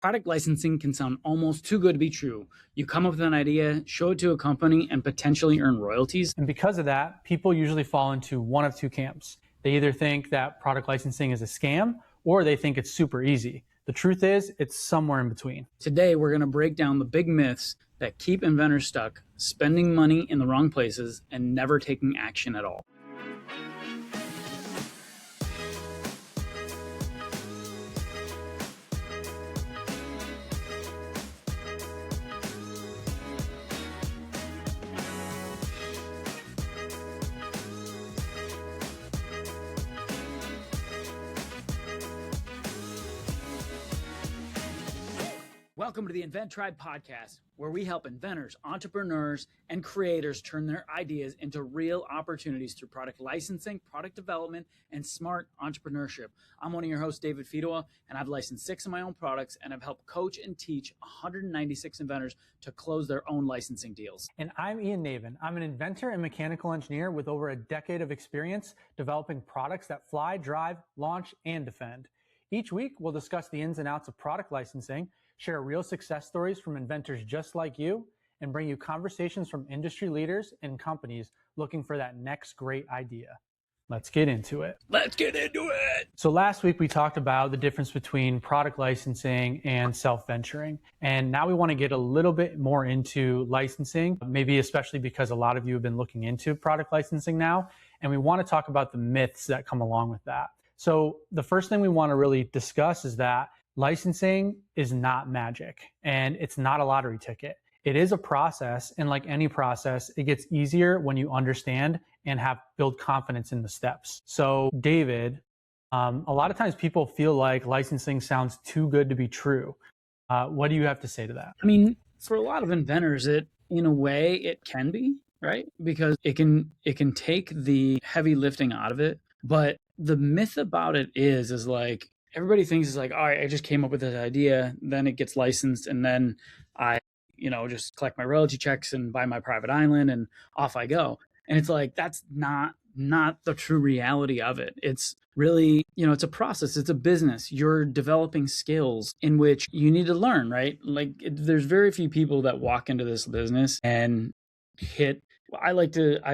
Product licensing can sound almost too good to be true. You come up with an idea, show it to a company, and potentially earn royalties. And because of that, people usually fall into one of two camps. They either think that product licensing is a scam, or they think it's super easy. The truth is, it's somewhere in between. Today, we're going to break down the big myths that keep inventors stuck, spending money in the wrong places, and never taking action at all. Welcome to the Invent Tribe podcast, where we help inventors, entrepreneurs, and creators turn their ideas into real opportunities through product licensing, product development, and smart entrepreneurship. I'm one of your hosts, David Fidoa, and I've licensed 6 of my own products, and I've helped coach and teach 196 inventors to close their own licensing deals. And I'm Ian Navin. I'm an inventor and mechanical engineer with over a decade of experience developing products that fly, drive, launch, and defend. Each week, we'll discuss the ins and outs of product licensing, share real success stories from inventors just like you, and bring you conversations from industry leaders and companies looking for that next great idea. Let's get into it. So last week we talked about the difference between product licensing and self-venturing. And now we want to get a little bit more into licensing, maybe especially because a lot of you have been looking into product licensing now. And we want to talk about the myths that come along with that. So the first thing we want to really discuss is that licensing is not magic and it's not a lottery ticket. It is a process, and like any process, it gets easier when you understand and build confidence in the steps. So David, a lot of times people feel like licensing sounds too good to be true. What do you have to say to that? I mean, for a lot of inventors, in a way, it can be, right? Because it can take the heavy lifting out of it. But the myth about it is like, everybody thinks it's like, all right, I just came up with this idea, then it gets licensed, and then I, just collect my royalty checks and buy my private island and off I go. And it's like, that's not the true reality of it. It's really, it's a process. It's a business. You're developing skills in which you need to learn, right? Like there's very few people that walk into this business and I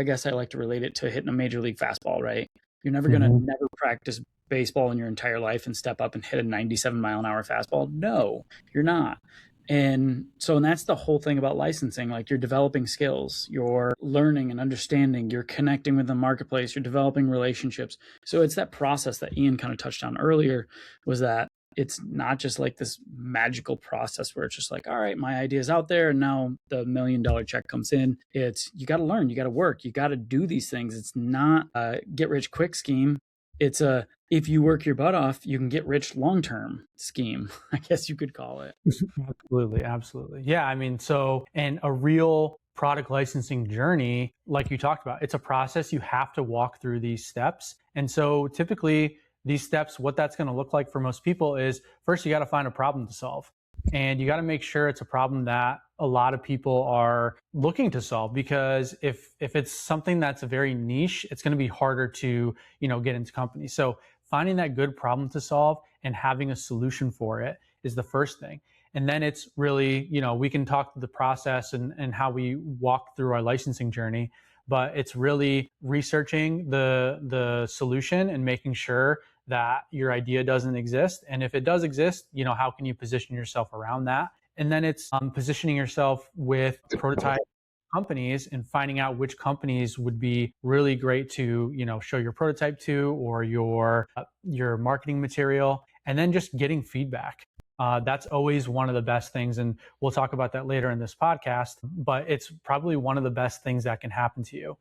guess I like to relate it to hitting a major league fastball, right? You're never going to never practice baseball in your entire life and step up and hit a 97 mile an hour fastball. No, you're not. And that's the whole thing about licensing. Like you're developing skills, you're learning and understanding, you're connecting with the marketplace, you're developing relationships. So it's that process that Ian kind of touched on earlier, was that it's not just like this magical process where it's just like, all right, my idea's out there and now the $1 million check comes in. It's, you got to learn, you got to work, you got to do these things. It's not a get rich quick scheme. It's a, if you work your butt off, you can get rich long-term scheme, I guess you could call it. Absolutely. Yeah. I mean, and a real product licensing journey, like you talked about, it's a process. You have to walk through these steps. And so typically these steps, what that's going to look like for most people is, first, you got to find a problem to solve. And you got to make sure it's a problem that a lot of people are looking to solve, because if it's something that's a very niche, it's going to be harder to, get into companies. So finding that good problem to solve and having a solution for it is the first thing. And then it's really, we can talk the process and how we walk through our licensing journey, but it's really researching the solution and making sure that your idea doesn't exist. And if it does exist, how can you position yourself around that? And then it's positioning yourself with prototype companies and finding out which companies would be really great to, show your prototype to, or your marketing material, and then just getting feedback. That's always one of the best things. And we'll talk about that later in this podcast, but it's probably one of the best things that can happen to you,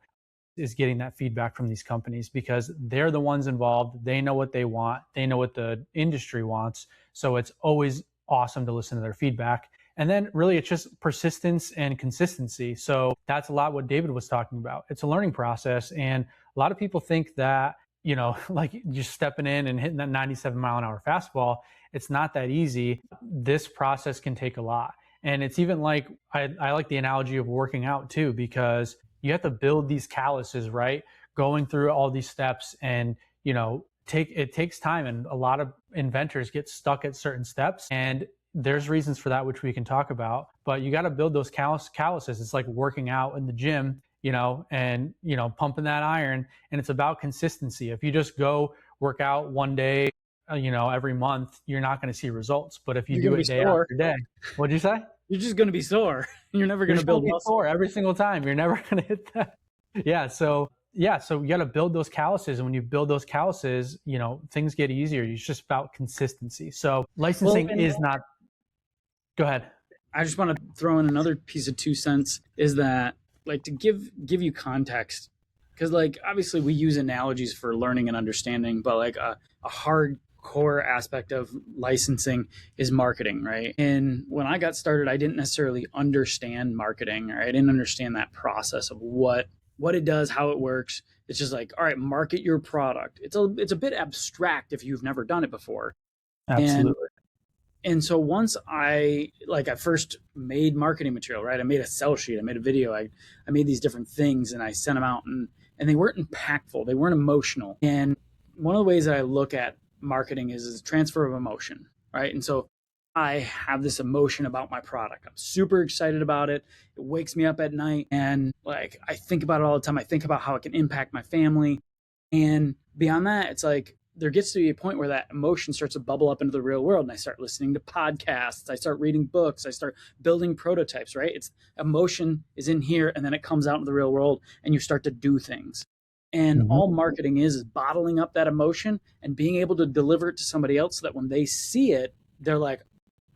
is getting that feedback from these companies, because they're the ones involved. They know what they want. They know what the industry wants. So it's always awesome to listen to their feedback. And then really it's just persistence and consistency. So that's a lot what David was talking about. It's a learning process. And a lot of people think that, like just stepping in and hitting that 97 mile an hour fastball, it's not that easy. This process can take a lot. And it's even like, I like the analogy of working out too, because you have to build these calluses, right? Going through all these steps, and, it takes time. And a lot of inventors get stuck at certain steps, and there's reasons for that, which we can talk about, but you got to build those calluses. It's like working out in the gym, and, pumping that iron, and it's about consistency. If you just go work out one day, every month, you're not going to see results. But if you You're do gonna be it day sore. after day, what'd you say? You're just going to be sore. You're never going to build muscle. Sore every single time. You're never going to hit that. So you got to build those calluses. And when you build those calluses, things get easier. It's just about consistency. So licensing is not, go ahead. I just want to throw in another piece of 2 cents is that, like, to give you context, because, like, obviously we use analogies for learning and understanding, but like a hardcore aspect of licensing is marketing, right? And when I got started, I didn't necessarily understand marketing, or I didn't understand that process of what it does, how it works. It's just like, all right, market your product. It's a bit abstract if you've never done it before. Absolutely. And so once I first made marketing material, right? I made a sell sheet, I made a video, I made these different things, and I sent them out, and they weren't impactful, they weren't emotional. And one of the ways that I look at marketing is transfer of emotion, right? And so I have this emotion about my product. I'm super excited about it. It wakes me up at night, and like I think about it all the time. I think about how it can impact my family. And beyond that, it's like there gets to be a point where that emotion starts to bubble up into the real world, and I start listening to podcasts, I start reading books, I start building prototypes, right? It's emotion is in here, and then it comes out into the real world, and you start to do things. And all marketing is bottling up that emotion and being able to deliver it to somebody else so that when they see it, they're like,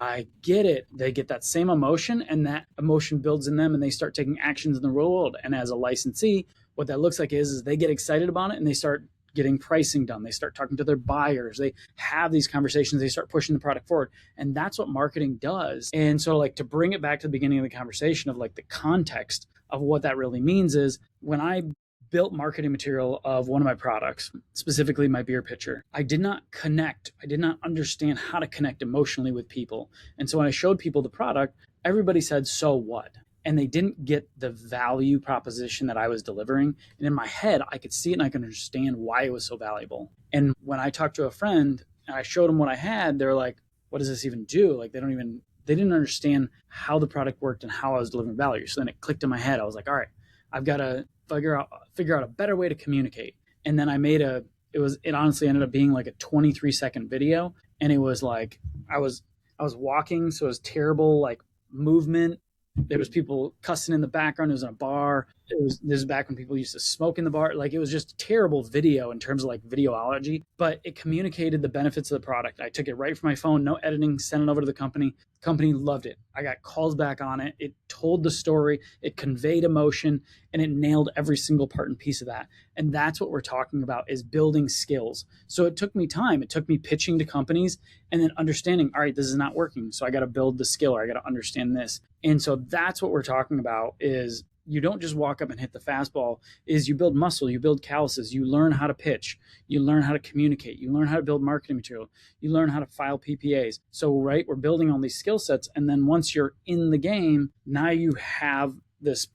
I get it. They get that same emotion, and that emotion builds in them, and they start taking actions in the real world. And as a licensee, what that looks like is they get excited about it, and they start getting pricing done. They start talking to their buyers. They have these conversations. They start pushing the product forward. And that's what marketing does. And so, like, to bring it back to the beginning of the conversation of like the context of what that really means is when I built marketing material of one of my products, specifically my beer pitcher, I did not connect. I did not understand how to connect emotionally with people. And so when I showed people the product, everybody said, so what? And they didn't get the value proposition that I was delivering. And in my head, I could see it and I could understand why it was so valuable. And when I talked to a friend and I showed them what I had, they're like, what does this even do? Like, they didn't understand how the product worked and how I was delivering value. So then it clicked in my head. I was like, all right, I've got to figure out a better way to communicate. And then I made it honestly ended up being like a 23-second video. And it was like, I was walking. So it was terrible, like, movement. There was people cussing in the background. It was in a bar. This is back when people used to smoke in the bar. Like, it was just a terrible video in terms of like videology, but it communicated the benefits of the product. I took it right from my phone, no editing, sent it over to the company. Company loved it. I got calls back on it. It told the story, it conveyed emotion, and it nailed every single part and piece of that. And that's what we're talking about, is building skills. So it took me time. It took me pitching to companies and then understanding, all right, this is not working. So I got to build the skill, or I got to understand this. And so that's what we're talking about, is you don't just walk up and hit the fastball, is you build muscle, you build calluses, you learn how to pitch, you learn how to communicate, you learn how to build marketing material, you learn how to file PPAs. So, right, we're building all these skill sets. And then once you're in the game, now you have this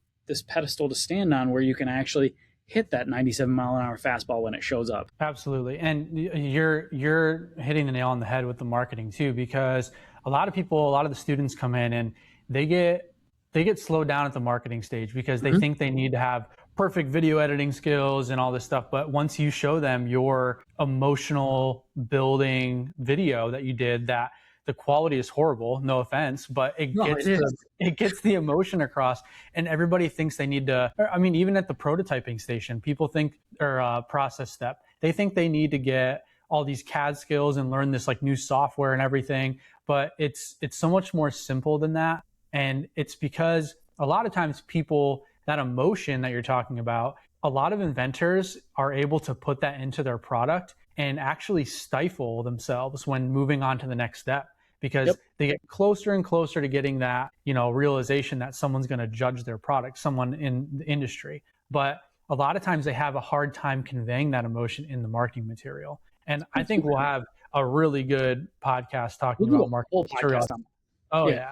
pedestal to stand on where you can actually hit that 97-mile-an-hour fastball when it shows up. Absolutely. And you're hitting the nail on the head with the marketing too, because a lot of the students come in and they get slowed down at the marketing stage because they think they need to have perfect video editing skills and all this stuff. But once you show them your emotional building video that you did, that the quality is horrible, no offense, but it gets the emotion across, and everybody thinks they need to, I mean, even at the prototyping station, people think, or process step, they think they need to get all these CAD skills and learn this like new software and everything. But it's so much more simple than that. And it's because a lot of times people, that emotion that you're talking about, a lot of inventors are able to put that into their product and actually stifle themselves when moving on to the next step, because they get closer and closer to getting that, realization that someone's going to judge their product, someone in the industry. But a lot of times they have a hard time conveying that emotion in the marketing material. And I think we'll have a really good podcast talking about marketing material. Oh yeah.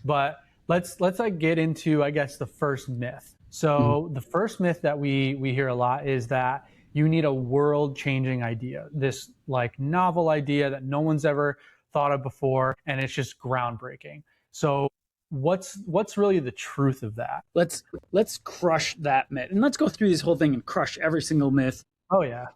But let's like get into, I guess, the first myth. So the first myth that we hear a lot is that you need a world-changing idea, this like novel idea that no one's ever thought of before, and it's just groundbreaking. So what's really the truth of that? Let's crush that myth, and let's go through this whole thing and crush every single myth. Oh yeah.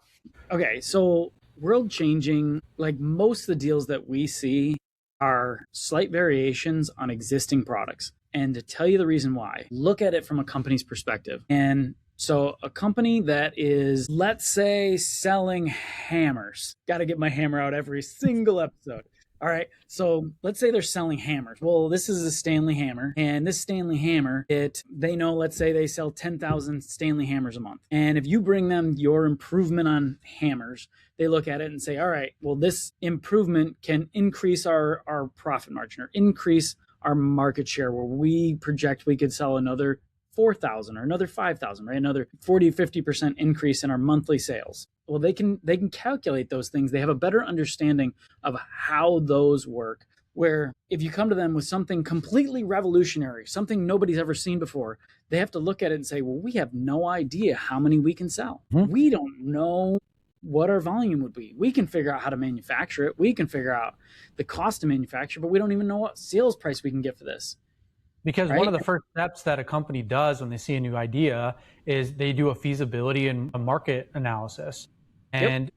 Okay, so world changing, like most of the deals that we see are slight variations on existing products. And to tell you the reason why, look at it from a company's perspective. And so a company that is, let's say, selling hammers. Got to get my hammer out every single episode. All right. So let's say they're selling hammers. Well, this is a Stanley hammer, and this Stanley hammer, they know, let's say they sell 10,000 Stanley hammers a month. And if you bring them your improvement on hammers, they look at it and say, all right, well, this improvement can increase our profit margin or increase our market share, where we project we could sell another 4,000 or another 5,000, right? Another 40-50% increase in our monthly sales. Well, they can calculate those things. They have a better understanding of how those work, where if you come to them with something completely revolutionary, something nobody's ever seen before, they have to look at it and say, well, we have no idea how many we can sell. Mm-hmm. We don't know what our volume would be. We can figure out how to manufacture it. We can figure out the cost to manufacture, but we don't even know what sales price we can get for this. Because right? One of the first steps that a company does when they see a new idea is they do a feasibility and a market analysis. And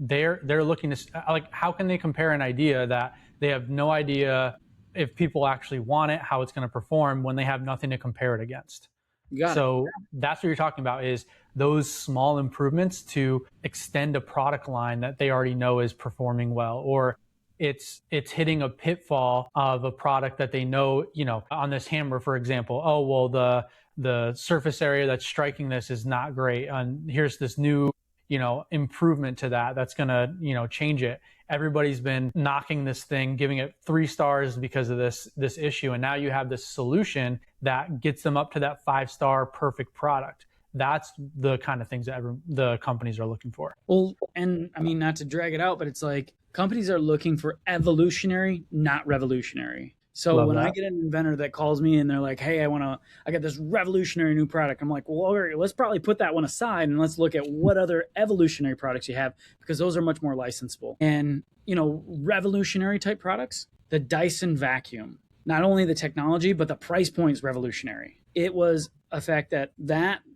they're looking to, like, how can they compare an idea that they have no idea if people actually want it, how it's going to perform, when they have nothing to compare it against? So that's what you're talking about, is those small improvements to extend a product line that they already know is performing well, or it's hitting a pitfall of a product that they know, on this hammer, for example, oh, well, the surface area that's striking this is not great. And here's this new, improvement to that's going to, change it. Everybody's been knocking this thing, giving it 3 stars because of this issue. And now you have this solution that gets them up to that 5-star perfect product. That's the kind of things that the companies are looking for. Well, and I mean, not to drag it out, but it's like companies are looking for evolutionary, not revolutionary. So when I get an inventor that calls me and they're like, hey, I got this revolutionary new product. I'm like, well, all right, let's probably put that one aside and let's look at what other evolutionary products you have, because those are much more licensable. And, revolutionary type products, the Dyson vacuum, not only the technology, but the price point is revolutionary. It was a fact that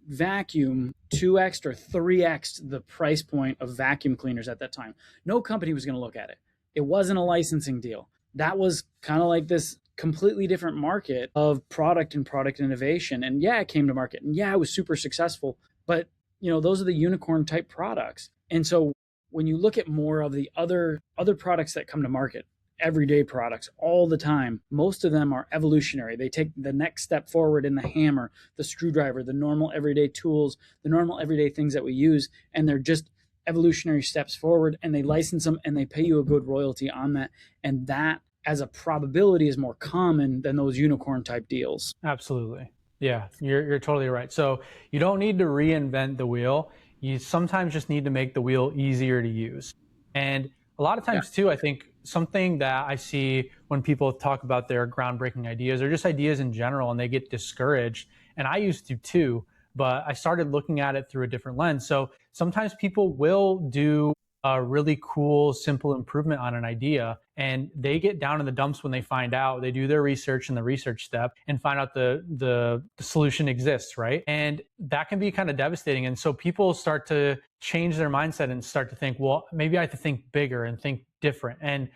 vacuum 2x or 3x the price point of vacuum cleaners at that time. No company was going to look at it. It wasn't a licensing deal. That was kind of like this completely different market of product and product innovation. And yeah, it came to market, and yeah, it was super successful, but those are the unicorn type products. And so when you look at more of the other products that come to market, everyday products all the time, most of them are evolutionary. They take the next step forward in the hammer, the screwdriver, the normal everyday tools, the normal everyday things that we use, and they're just evolutionary steps forward, and they license them and they pay you a good royalty on that. And that, as a probability, is more common than those unicorn type deals. Absolutely. Yeah, you're totally right. So you don't need to reinvent the wheel. You sometimes just need to make the wheel easier to use. And a lot of times too, I think something that I see when people talk about their groundbreaking ideas, or just ideas in general, and they get discouraged, and I used to too, but I started looking at it through a different lens. So sometimes people will do a really cool, simple improvement on an idea, and they get down in the dumps when they find out. They do their research in the research step and find out the solution exists, right? And that can be kind of devastating. And so people start to change their mindset and start to think, well, maybe I have to think bigger and think different. And,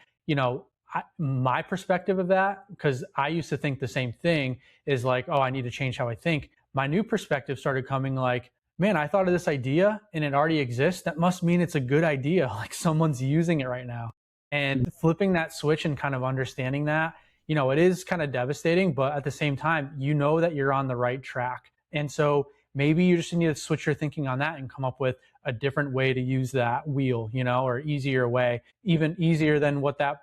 my perspective of that, because I used to think the same thing, is like, oh, I need to change how I think. My new perspective started coming like, man, I thought of this idea and it already exists. That must mean it's a good idea. Like someone's using it right now. And flipping that switch and kind of understanding that, it is kind of devastating, but at the same time, that you're on the right track. And so maybe you just need to switch your thinking on that and come up with a different way to use that wheel, or easier way, even easier than what that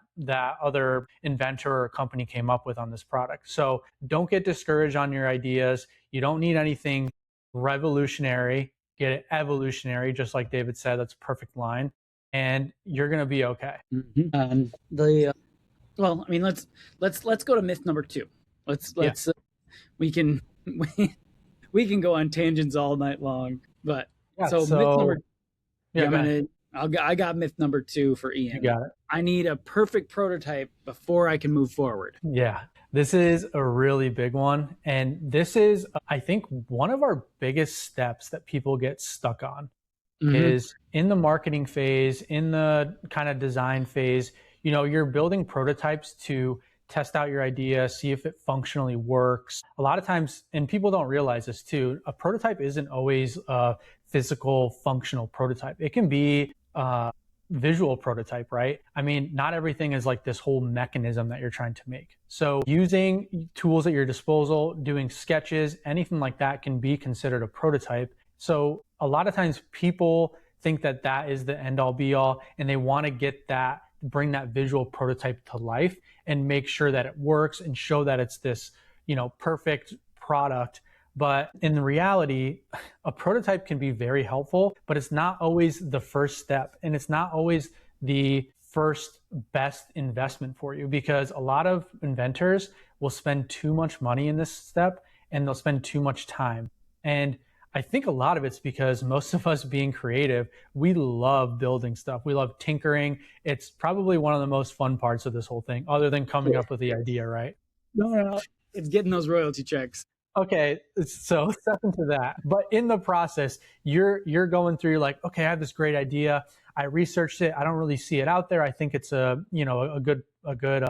other inventor or company came up with on this product. So don't get discouraged on your ideas. You don't need anything revolutionary, get it evolutionary, just like David said. That's a perfect line, and you're gonna be okay. Mm-hmm. Well, I mean, let's go to myth number 2. We can go on tangents all night long, but myth number. I got myth number 2 for Ian. You got it. I need a perfect prototype before I can move forward. Yeah, this is a really big one. And this is, I think, one of our biggest steps that people get stuck on Mm-hmm. is in the marketing phase, in the kind of design phase, you're building prototypes to test out your idea, see if it functionally works. A lot of times, and people don't realize this too, a prototype isn't always a physical functional prototype. It can be a visual prototype, right? I mean, not everything is like this whole mechanism that you're trying to make. So using tools at your disposal, doing sketches, anything like that can be considered a prototype. So a lot of times people think that that is the end all be all, and they want to get that, bring that visual prototype to life and make sure that it works and show that it's this, perfect product. But in reality, a prototype can be very helpful, but it's not always the first step. And it's not always the first best investment for you, because a lot of inventors will spend too much money in this step and they'll spend too much time. And I think a lot of it's because most of us being creative, we love building stuff. We love tinkering. It's probably one of the most fun parts of this whole thing, other than coming up with the idea, right? No, it's getting those royalty checks. Okay, so step into that. But in the process, you're going through like, okay, I have this great idea. I researched it. I don't really see it out there. I think it's a good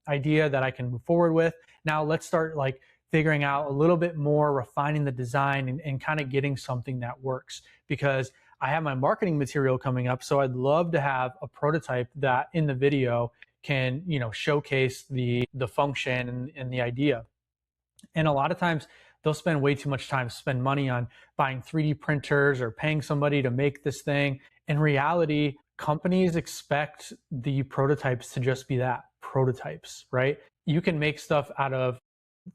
idea that I can move forward with. Now let's start like figuring out a little bit more, refining the design and kind of getting something that works, because I have my marketing material coming up. So I'd love to have a prototype that in the video can, showcase the function and the idea. And a lot of times they'll spend way too much time, spend money on buying 3D printers or paying somebody to make this thing. In reality, companies expect the prototypes to just be that, prototypes, right? You can make stuff out of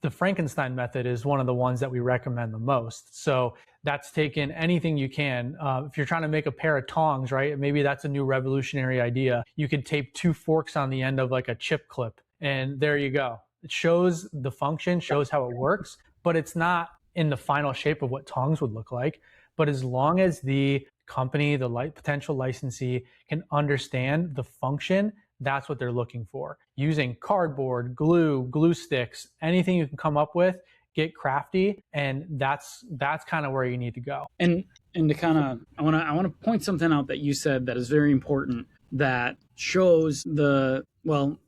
the Frankenstein method is one of the ones that we recommend the most. So that's taken anything you can. If you're trying to make a pair of tongs, right? Maybe that's a new revolutionary idea. You could tape 2 forks on the end of like a chip clip, and there you go. It shows the function, shows how it works, but it's not in the final shape of what tongs would look like. But as long as the company, the potential licensee can understand the function, that's what they're looking for. Using cardboard, glue sticks, anything you can come up with, get crafty, and that's kind of where you need to go. And to kind of, I want to point something out that you said that is very important, that shows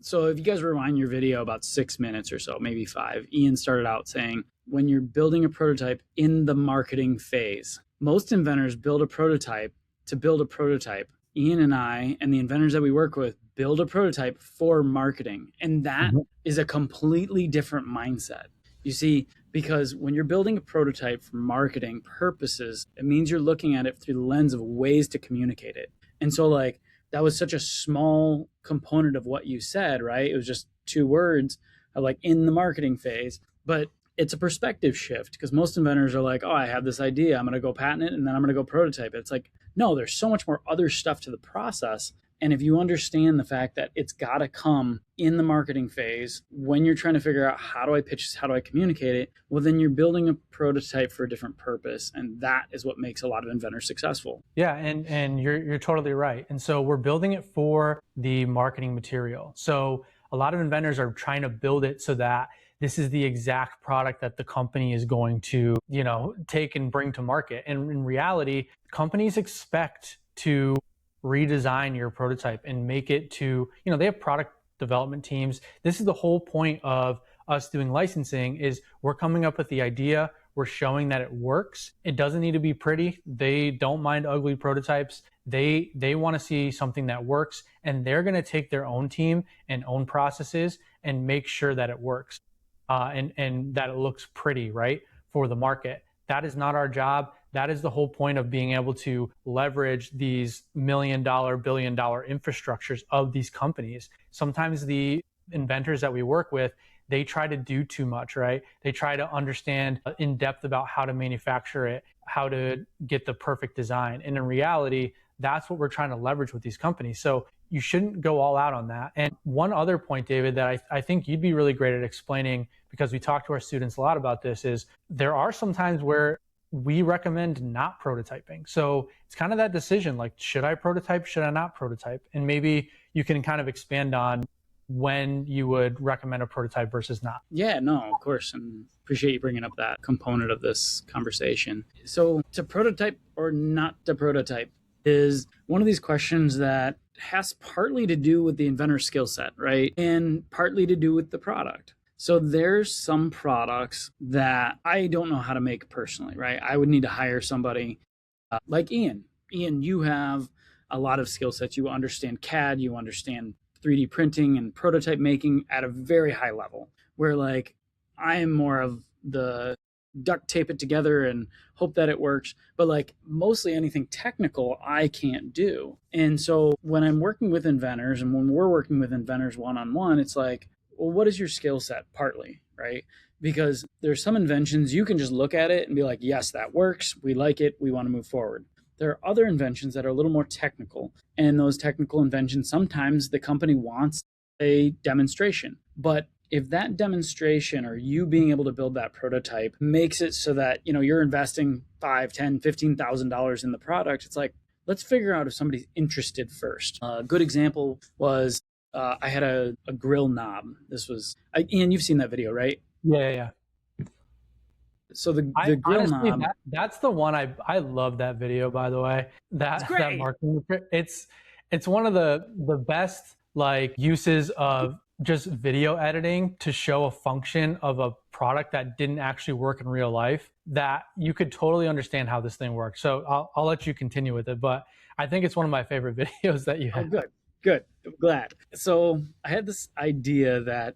so if you guys rewind your video about 6 minutes or so, maybe 5, Ian started out saying, when you're building a prototype in the marketing phase, most inventors build a prototype to build a prototype. Ian and I and the inventors that we work with build a prototype for marketing. And that is a completely different mindset. You see, because when you're building a prototype for marketing purposes, it means you're looking at it through the lens of ways to communicate it. And so like, that was such a small component of what you said, right? It was just 2 words of like in the marketing phase, but it's a perspective shift, because most inventors are like, oh, I have this idea, I'm going to go patent it, and then I'm going to go prototype it. It's like, no, there's so much more other stuff to the process. And if you understand the fact that it's got to come in the marketing phase, when you're trying to figure out how do I pitch this, how do I communicate it, well, then you're building a prototype for a different purpose. And that is what makes a lot of inventors successful. Yeah, and you're totally right. And so we're building it for the marketing material. So a lot of inventors are trying to build it so that this is the exact product that the company is going to, take and bring to market. And in reality, companies expect to redesign your prototype and make it to, they have product development teams. This is the whole point of us doing licensing, is we're coming up with the idea, we're showing that it works. It doesn't need to be pretty. They don't mind ugly prototypes. They want to see something that works, and they're going to take their own team and own processes and make sure that it works. And that it looks pretty, right, for the market. That is not our job. That is the whole point of being able to leverage these $1 million, $1 billion infrastructures of these companies. Sometimes the inventors that we work with, they try to do too much, right? They try to understand in depth about how to manufacture it, how to get the perfect design. And in reality, that's what we're trying to leverage with these companies. So you shouldn't go all out on that. And one other point, David, that I think you'd be really great at explaining, because we talk to our students a lot about this, is there are some times where we recommend not prototyping. So it's kind of that decision, like, should I prototype? Should I not prototype? And maybe you can kind of expand on when you would recommend a prototype versus not. Yeah, no, of course. And appreciate you bringing up that component of this conversation. So, to prototype or not to prototype is one of these questions that has partly to do with the inventor skill set, right? And partly to do with the product. So there's some products that I don't know how to make personally, right? I would need to hire somebody like Ian. Ian, you have a lot of skill sets. You understand CAD, you understand 3D printing and prototype making at a very high level, where like I am more of the duct tape it together and hope that it works. But like mostly anything technical, I can't do. And so when I'm working with inventors and when we're working with inventors one on one, it's like, well, what is your skill set? Partly, right? Because there's some inventions you can just look at it and be like, yes, that works. We like it. We want to move forward. There are other inventions that are a little more technical. And those technical inventions, sometimes the company wants a demonstration. But if that demonstration or you being able to build that prototype makes it so that, you know, you're investing $5, $10, $15,000 in the product, it's like, let's figure out if somebody's interested first. A good example was I had a grill knob. This was, Ian, you've seen that video, right? Yeah. So the grill honestly, knob. That's the one I love that video, by the way. That marketing, it's one of the best like uses of just video editing to show a function of a product that didn't actually work in real life, that you could totally understand how this thing works. So I'll let you continue with it, but I think it's one of my favorite videos that you have. Oh, good. I'm glad. So I had this idea that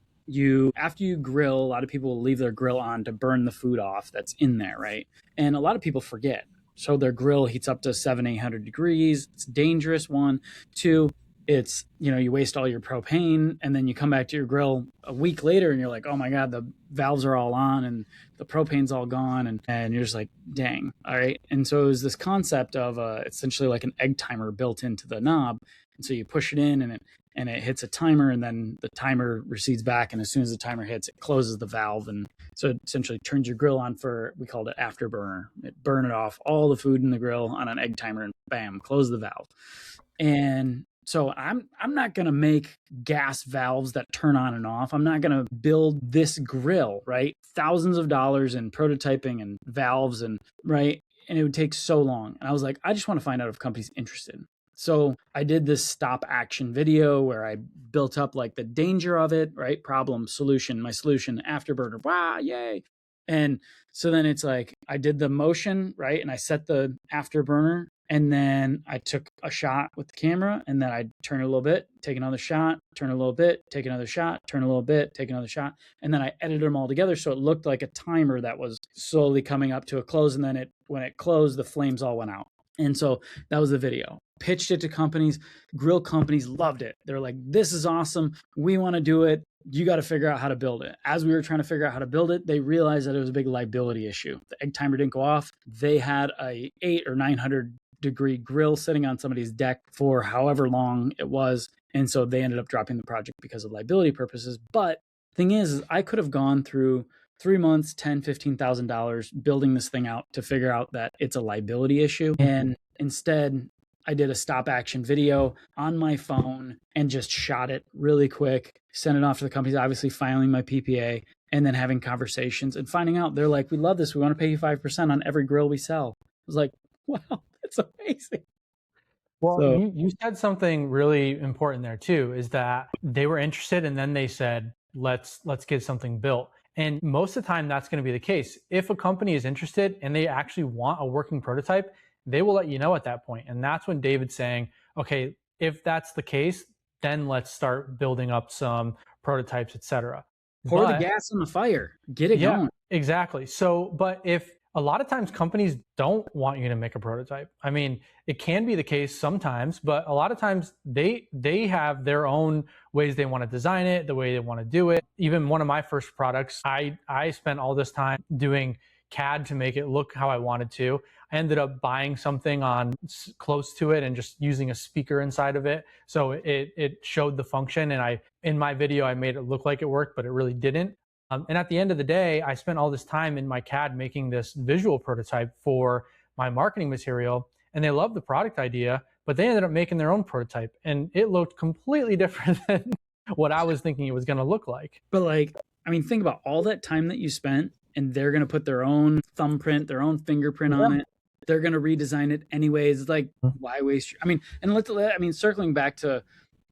after you grill, a lot of people will leave their grill on to burn the food off that's in there, right? And a lot of people forget. So their grill heats up to 700-800 degrees. It's dangerous, one. Two, it's, you know, you waste all your propane and then you come back to your grill a week later and you're like, oh my God, the valves are all on and the propane's all gone. And you're just like, dang. All right. And so it was this concept of essentially like an egg timer built into the knob. And so you push it in and it hits a timer and then the timer recedes back. And as soon as the timer hits, it closes the valve. And so it essentially turns your grill on for, we called it afterburner. It burn it off all the food in the grill on an egg timer and bam, close the valve. And so I'm not going to make gas valves that turn on and off. I'm not going to build this grill, right? Thousands of dollars in prototyping and valves and right. And it would take so long. And I was like, I just want to find out if company's interested. So I did this stop action video where I built up like the danger of it, right? Problem, solution, my solution, afterburner, wow, yay. And so then it's like, I did the motion, right? And I set the afterburner and then I took a shot with the camera and then I'd turn it a little bit, take another shot, turn a little bit, take another shot, turn a little bit, take another shot. And then I edited them all together. So it looked like a timer that was slowly coming up to a close. And then when it closed, the flames all went out. And so that was the video. Pitched it to companies, grill companies loved it. They're like, this is awesome. We want to do it. You got to figure out how to build it. As we were trying to figure out how to build it, they realized that it was a big liability issue. The egg timer didn't go off. They had a 800 or 900 degree grill sitting on somebody's deck for however long it was. And so they ended up dropping the project because of liability purposes. But thing is I could have gone through 3 months, $10,000, $15,000 building this thing out to figure out that it's a liability issue. And instead, I did a stop action video on my phone and just shot it really quick, sent it off to the companies, obviously filing my PPA, and then having conversations and finding out they're like, we love this. We want to pay you 5% on every grill we sell. I was like, wow, that's amazing. Well, so, you said something really important there too, is that they were interested and then they said, let's get something built. And most of the time that's going to be the case. If a company is interested and they actually want a working prototype, they will let you know at that point. And that's when David's saying, okay, if that's the case, then let's start building up some prototypes, etc. Pour the gas on the fire, get it going. Exactly. So, but if a lot of times companies don't want you to make a prototype. I mean, it can be the case sometimes, but a lot of times they have their own ways they want to design it, the way they want to do it. Even one of my first products, I spent all this time doing CAD to make it look how I wanted to. I ended up buying something on close to it and just using a speaker inside of it. So it showed the function, and in my video, I made it look like it worked, but it really didn't. And at the end of the day, I spent all this time in my CAD making this visual prototype for my marketing material, and they loved the product idea, but they ended up making their own prototype, and it looked completely different than what I was thinking it was going to look like. But like, I mean, think about all that time that you spent, and they're going to put their own thumbprint, their own fingerprint on it. They're going to redesign it anyways. It's like, why waste? I mean, and I mean, circling back to,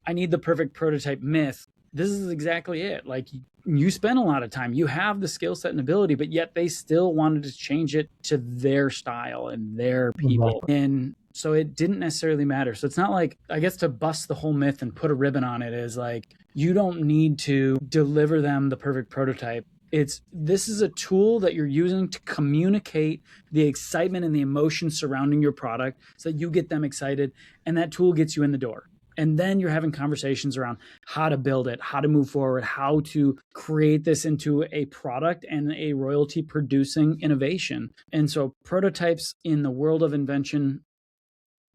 I need the perfect prototype myth. This is exactly it. Like, you spend a lot of time, you have the skill set and ability, but yet they still wanted to change it to their style and their people. And so it didn't necessarily matter. So it's not like, I guess, to bust the whole myth and put a ribbon on it is like, you don't need to deliver them the perfect prototype. This is a tool that you're using to communicate the excitement and the emotion surrounding your product so that you get them excited, and that tool gets you in the door. And then you're having conversations around how to build it, how to move forward, how to create this into a product and a royalty producing innovation. And so prototypes in the world of invention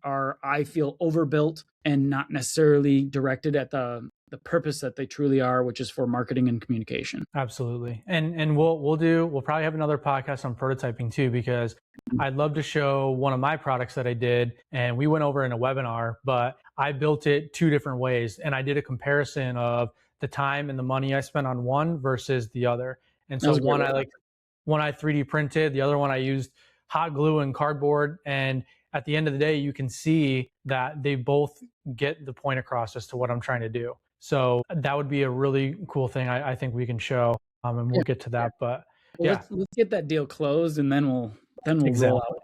are, I feel, overbuilt and not necessarily directed at the purpose that they truly are, which is for marketing and communication. Absolutely. And we'll probably have another podcast on prototyping too, because I'd love to show one of my products that I did, and we went over in a webinar, but I built it 2 different ways, and I did a comparison of the time and the money I spent on one versus the other. And so one I 3D printed, the other one I used hot glue and cardboard, and at the end of the day, you can see that they both get the point across as to what I'm trying to do. So that would be a really cool thing I think we can show, and we'll get to that. But let's get that deal closed, and then we'll roll out.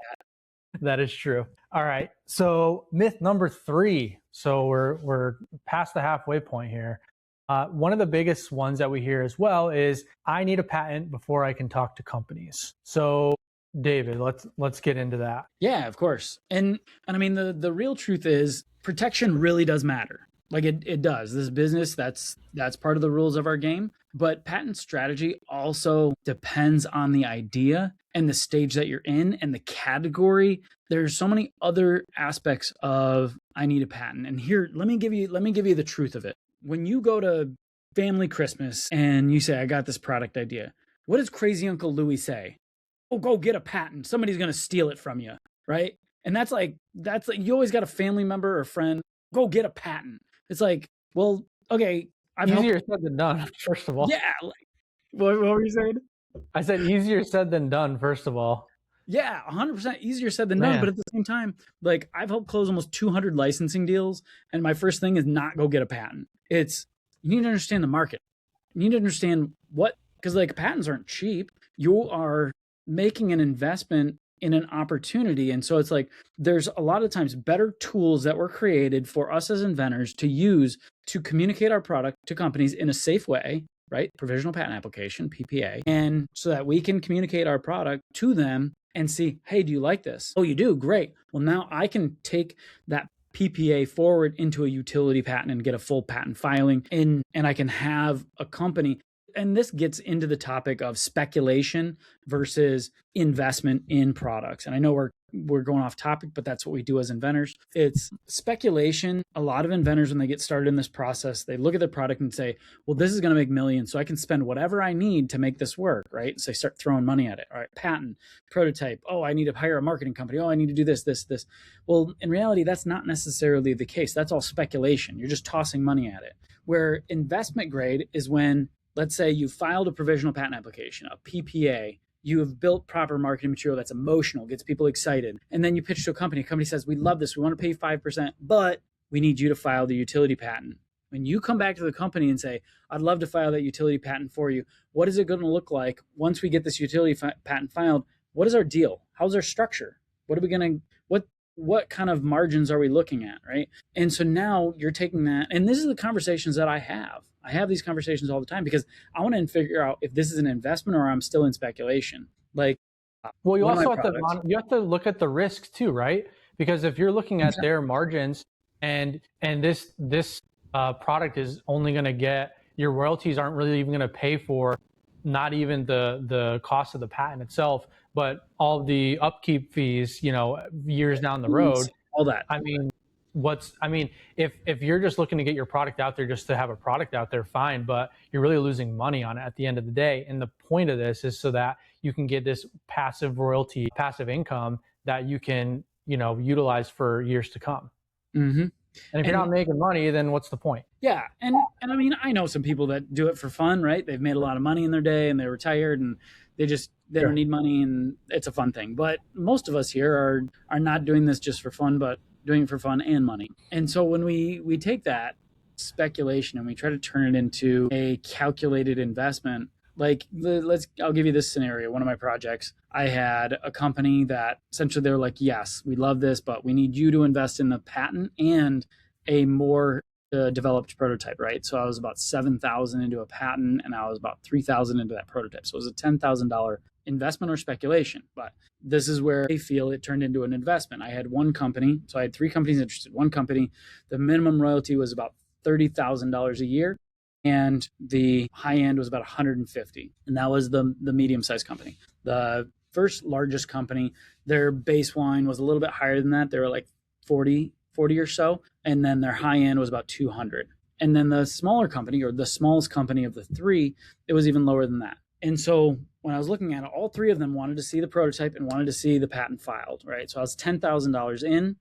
That is true. All right. So myth number 3. So we're past the halfway point here. One of the biggest ones that we hear as well is, I need a patent before I can talk to companies. So David, let's get into that. Yeah, of course. And I mean, the real truth is, protection really does matter. Like, it does. This business, that's part of the rules of our game. But patent strategy also depends on the idea and the stage that you're in and the category. There's so many other aspects of, I need a patent. And here, let me give you the truth of it. When you go to family Christmas and you say, I got this product idea, what does crazy Uncle Louie say? Oh, go get a patent. Somebody's going to steal it from you, right? And that's like, you always got a family member or friend, go get a patent. It's like, well, okay. Easier said than done, first of all. Yeah. Like, what were you saying? I said easier said than done, first of all. Yeah, 100% easier said than done. But at the same time, like, I've helped close almost 200 licensing deals, and my first thing is not go get a patent. It's, you need to understand the market. You need to understand because like, patents aren't cheap. You are making an investment in an opportunity. And so it's like, there's a lot of times better tools that were created for us as inventors to use to communicate our product to companies in a safe way, right? Provisional patent application, PPA. And so that we can communicate our product to them and see, hey, do you like this? Oh, you do? Great. Well, now I can take that PPA forward into a utility patent and get a full patent filing, and I can have a company. And this gets into the topic of speculation versus investment in products. And I know we're going off topic, but that's what we do as inventors. It's speculation. A lot of inventors, when they get started in this process, they look at the product and say, well, this is going to make millions, so I can spend whatever I need to make this work, right? So they start throwing money at it. All right, patent, prototype. Oh, I need to hire a marketing company. Oh, I need to do this. Well, in reality, that's not necessarily the case. That's all speculation. You're just tossing money at it. Where investment grade is when, let's say you filed a provisional patent application, a PPA, you have built proper marketing material that's emotional, gets people excited, and then you pitch to a company. A company says, we love this, we want to pay 5%, but we need you to file the utility patent. When you come back to the company and say, I'd love to file that utility patent for you, what is it going to look like once we get this utility patent filed? What is our deal? How's our structure? What kind of margins are we looking at, right? And so now you're taking that, and this is the conversations that I have. I have these conversations all the time because I want to figure out if this is an investment or I'm still in speculation. Like, well, you also have to look at the risks too, right? Because if you're looking at their margins and this product is only going to get, your royalties aren't really even going to pay for not even the cost of the patent itself, but all the upkeep fees, years down the road. All that. If you're just looking to get your product out there just to have a product out there, fine, but you're really losing money on it at the end of the day. And the point of this is so that you can get this passive royalty, passive income that you can, utilize for years to come. Mm-hmm. And if you're And not making money, then what's the point? yeah, and I mean, I know some people that do it for fun, right? They've made a lot of money in their day and they're retired and they don't Sure. need money and it's a fun thing. But most of us here are not doing this just for fun, but doing it for fun and money. And so when we take that speculation and we try to turn it into a calculated investment, like I'll give you this scenario. One of my projects, I had a company that essentially they were like, yes, we love this, but we need you to invest in the patent and a more developed prototype, right? So I was about 7,000 into a patent, and I was about 3,000 into that prototype. So it was a $10,000 investment or speculation. But this is where I feel it turned into an investment. I had one company, so I had three companies interested. One company, the minimum royalty was about $30,000 a year, and the high end was about 150, and that was the medium sized company. The first largest company, their base wine was a little bit higher than that. They were like 40 or so, and then their high end was about 200. And then the smaller company, or the smallest company of the three, it was even lower than that. And so when I was looking at it, all three of them wanted to see the prototype and wanted to see the patent filed, right? So I was $10,000 in,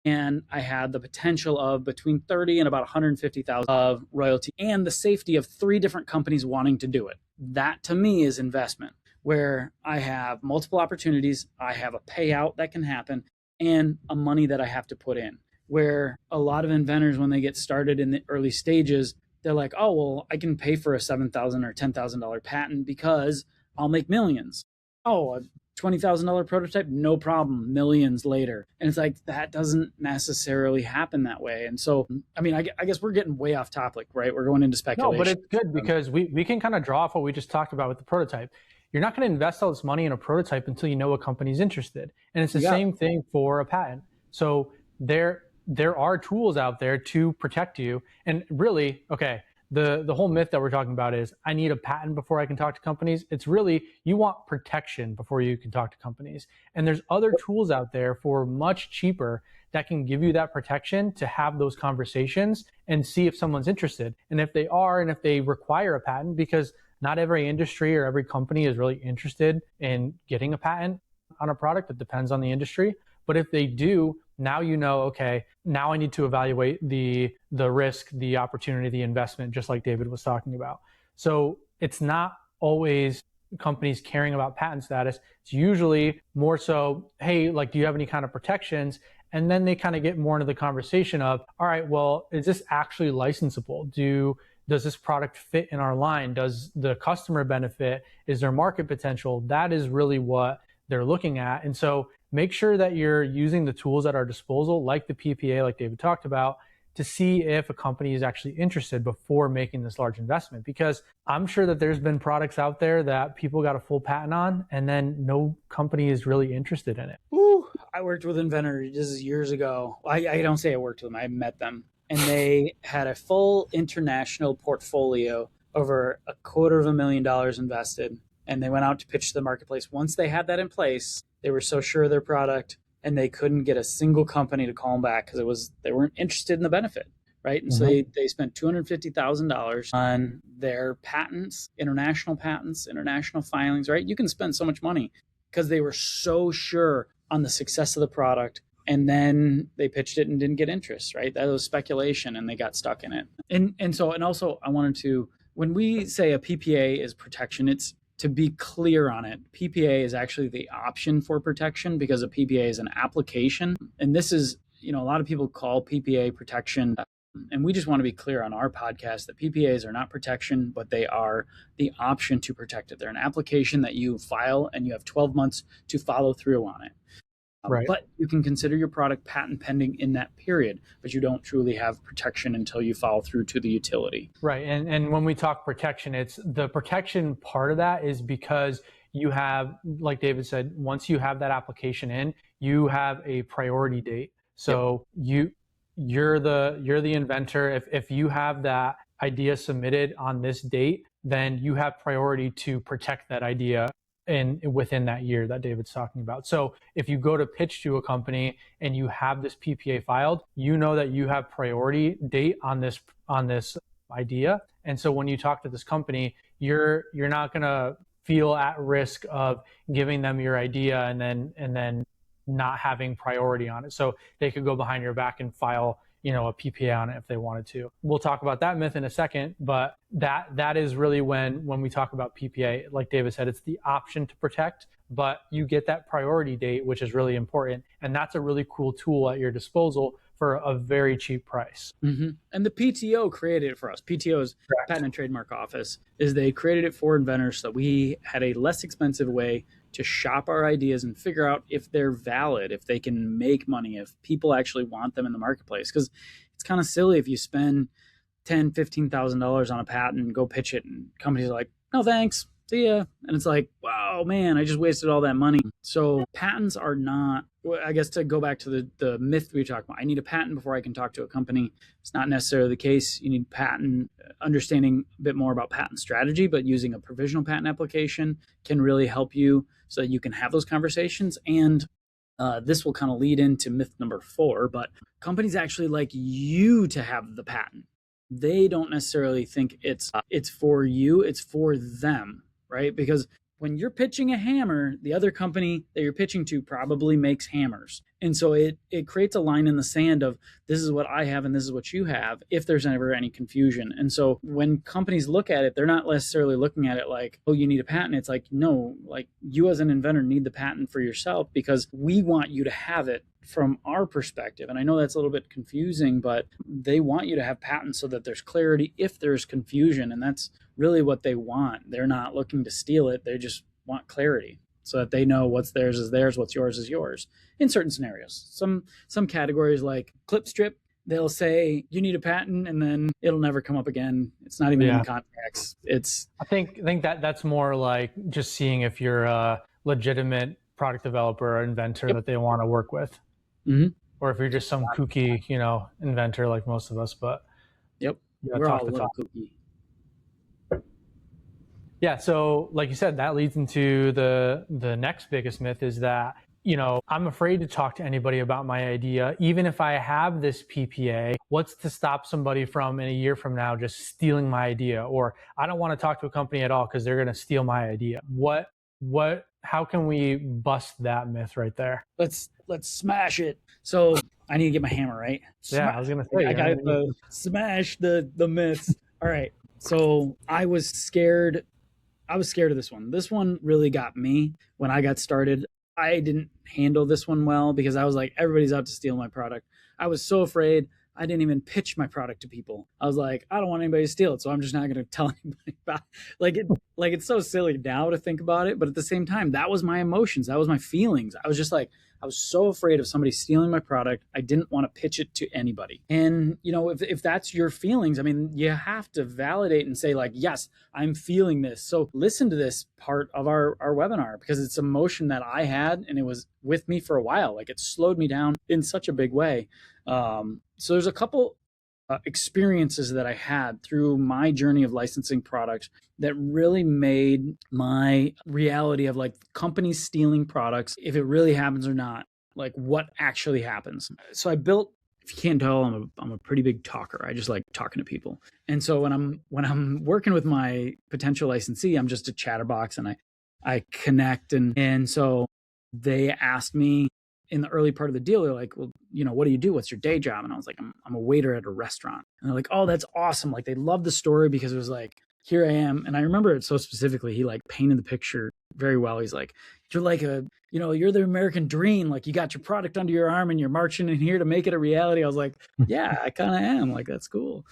and I had the potential of between 30 and about 150,000 of royalty and the safety of three different companies wanting to do it. That to me is investment, where I have multiple opportunities, I have a payout that can happen, and a money that I have to put in. Where a lot of inventors, when they get started in the early stages, they're like, oh, well, I can pay for a $7,000 or $10,000 patent because I'll make millions. Oh, a $20,000 prototype, no problem, millions later. And it's like, that doesn't necessarily happen that way. And so, I mean, I guess we're getting way off topic, right? We're going into No, but speculation. it's good because we can kind of draw off what we just talked about with the prototype. You're not going to invest all this money in a prototype until you know a company's interested. And it's the Yeah. same thing for a patent. So there are tools out there to protect you. And really, okay, the whole myth that we're talking about is I need a patent before I can talk to companies. It's really you want protection before you can talk to companies. And there's other tools out there for much cheaper that can give you that protection to have those conversations and see if someone's interested. And if they are, and if they require a patent, because not every industry or every company is really interested in getting a patent on a product. It depends on the industry. But if they do, now you know, okay, now I need to evaluate the risk, the opportunity, the investment, just like David was talking about. So it's not always companies caring about patent status. It's usually more so, hey, like, do you have any kind of protections? And then they kind of get more into the conversation of, all right, well, is this actually licensable? Does this product fit in our line? Does the customer benefit? Is there market potential? That is really what they're looking at. And so make sure that you're using the tools at our disposal, like the PPA, like David talked about, to see if a company is actually interested before making this large investment. Because I'm sure that there's been products out there that people got a full patent on, and then no company is really interested in it. Ooh, I worked with Inventors, this is years ago. I don't say I worked with them, I met them. And they had a full international portfolio, over $250,000 invested. And they went out to pitch to the marketplace. Once they had that in place, they were so sure of their product, and they couldn't get a single company to call them back because they weren't interested in the benefit, right? And so they spent $250,000 on their patents, international filings, right? You can spend so much money because they were so sure on the success of the product, and then they pitched it and didn't get interest, right? That was speculation, and they got stuck in it. And also I wanted to, when we say a PPA is protection, it's to be clear on it. PPA is actually the option for protection, because a PPA is an application. And this is, a lot of people call PPA protection. And we just want to be clear on our podcast that PPAs are not protection, but they are the option to protect it. They're an application that you file, and you have 12 months to follow through on it. Right. But you can consider your product patent pending in that period, but you don't truly have protection until you follow through to the utility. Right. And when we talk protection, it's the protection part of that is because you have, like David said, once you have that application in, you have a priority date. So you're the inventor. If you have that idea submitted on this date, then you have priority to protect that idea within that year that David's talking about. So if you go to pitch to a company and you have this PPA filed, you know that you have priority date on this idea. And so when you talk to this company, you're not going to feel at risk of giving them your idea and then not having priority on it. So they could go behind your back and file, you know, a PPA on it if they wanted to. We'll talk about that myth in a second, but that is really when we talk about PPA, like David said, it's the option to protect, but you get that priority date, which is really important. And that's a really cool tool at your disposal for a very cheap price. Mm-hmm. And the PTO created it for us. PTO is Patent and Trademark Office, is they created it for inventors so we had a less expensive way to shop our ideas and figure out if they're valid, if they can make money, if people actually want them in the marketplace. Because it's kind of silly if you spend $10,000, $15,000 on a patent and go pitch it, and companies are like, no thanks, see ya. And it's like, wow, man, I just wasted all that money. So patents are not, I guess, to go back to the myth we talked about, I need a patent before I can talk to a company. It's not necessarily the case. You need patent, understanding a bit more about patent strategy, but using a provisional patent application can really help you so that you can have those conversations. And this will kind of lead into myth number 4, but companies actually like you to have the patent. They don't necessarily think it's for you, it's for them, right? Because when you're pitching a hammer, the other company that you're pitching to probably makes hammers. And so it creates a line in the sand of this is what I have and this is what you have, if there's ever any confusion. And so when companies look at it, they're not necessarily looking at it like, oh, you need a patent. It's like, no, like you as an inventor need the patent for yourself because we want you to have it from our perspective. And I know that's a little bit confusing, but they want you to have patents so that there's clarity if there's confusion. And that's really what they want. They're not looking to steal it. They just want clarity so that they know what's theirs is theirs, what's yours is yours in certain scenarios. Some categories like clip strip, they'll say you need a patent and then it'll never come up again. It's not even in contracts. I think that's more like just seeing if you're a legitimate product developer or inventor that they want to work with. Mm-hmm. Or if you're just some kooky, you know, inventor like most of us, but we're all a little kooky. Yeah, so like you said, that leads into the next biggest myth is that, you know, I'm afraid to talk to anybody about my idea. Even if I have this PPA, what's to stop somebody from in a year from now just stealing my idea? Or I don't want to talk to a company at all because they're going to steal my idea. How can we bust that myth right there? Let's smash it. So I need to get my hammer, right? Yeah, I was going to say. I got to smash the myths. All right. So I was scared of this one. This one really got me when I got started. I didn't handle this one well because I was like, everybody's out to steal my product. I was so afraid. I didn't even pitch my product to people. I was like, I don't want anybody to steal it, so I'm just not going to tell anybody about it. Like it's so silly now to think about it, but at the same time, that was my emotions. That was my feelings. I was just like, I was so afraid of somebody stealing my product. I didn't want to pitch it to anybody. And, you know, if that's your feelings, I mean, you have to validate and say like, yes, I'm feeling this. So listen to this part of our webinar because it's emotion that I had and it was with me for a while. Like it slowed me down in such a big way. So there's a couple experiences that I had through my journey of licensing products that really made my reality of like companies stealing products, if it really happens or not, like what actually happens. So I built, if you can't tell, I'm a pretty big talker. I just like talking to people. And so when I'm working with my potential licensee, I'm just a chatterbox and I connect. And so they asked me in the early part of the deal, they're like, well, you know, what do you do? What's your day job? And I was like, I'm a waiter at a restaurant. And they're like, oh, that's awesome. Like they loved the story because it was like, here I am. And I remember it so specifically. He like painted the picture very well. He's like, you're like you're the American dream. Like you got your product under your arm and you're marching in here to make it a reality. I was like, yeah, I kind of am. Like, that's cool.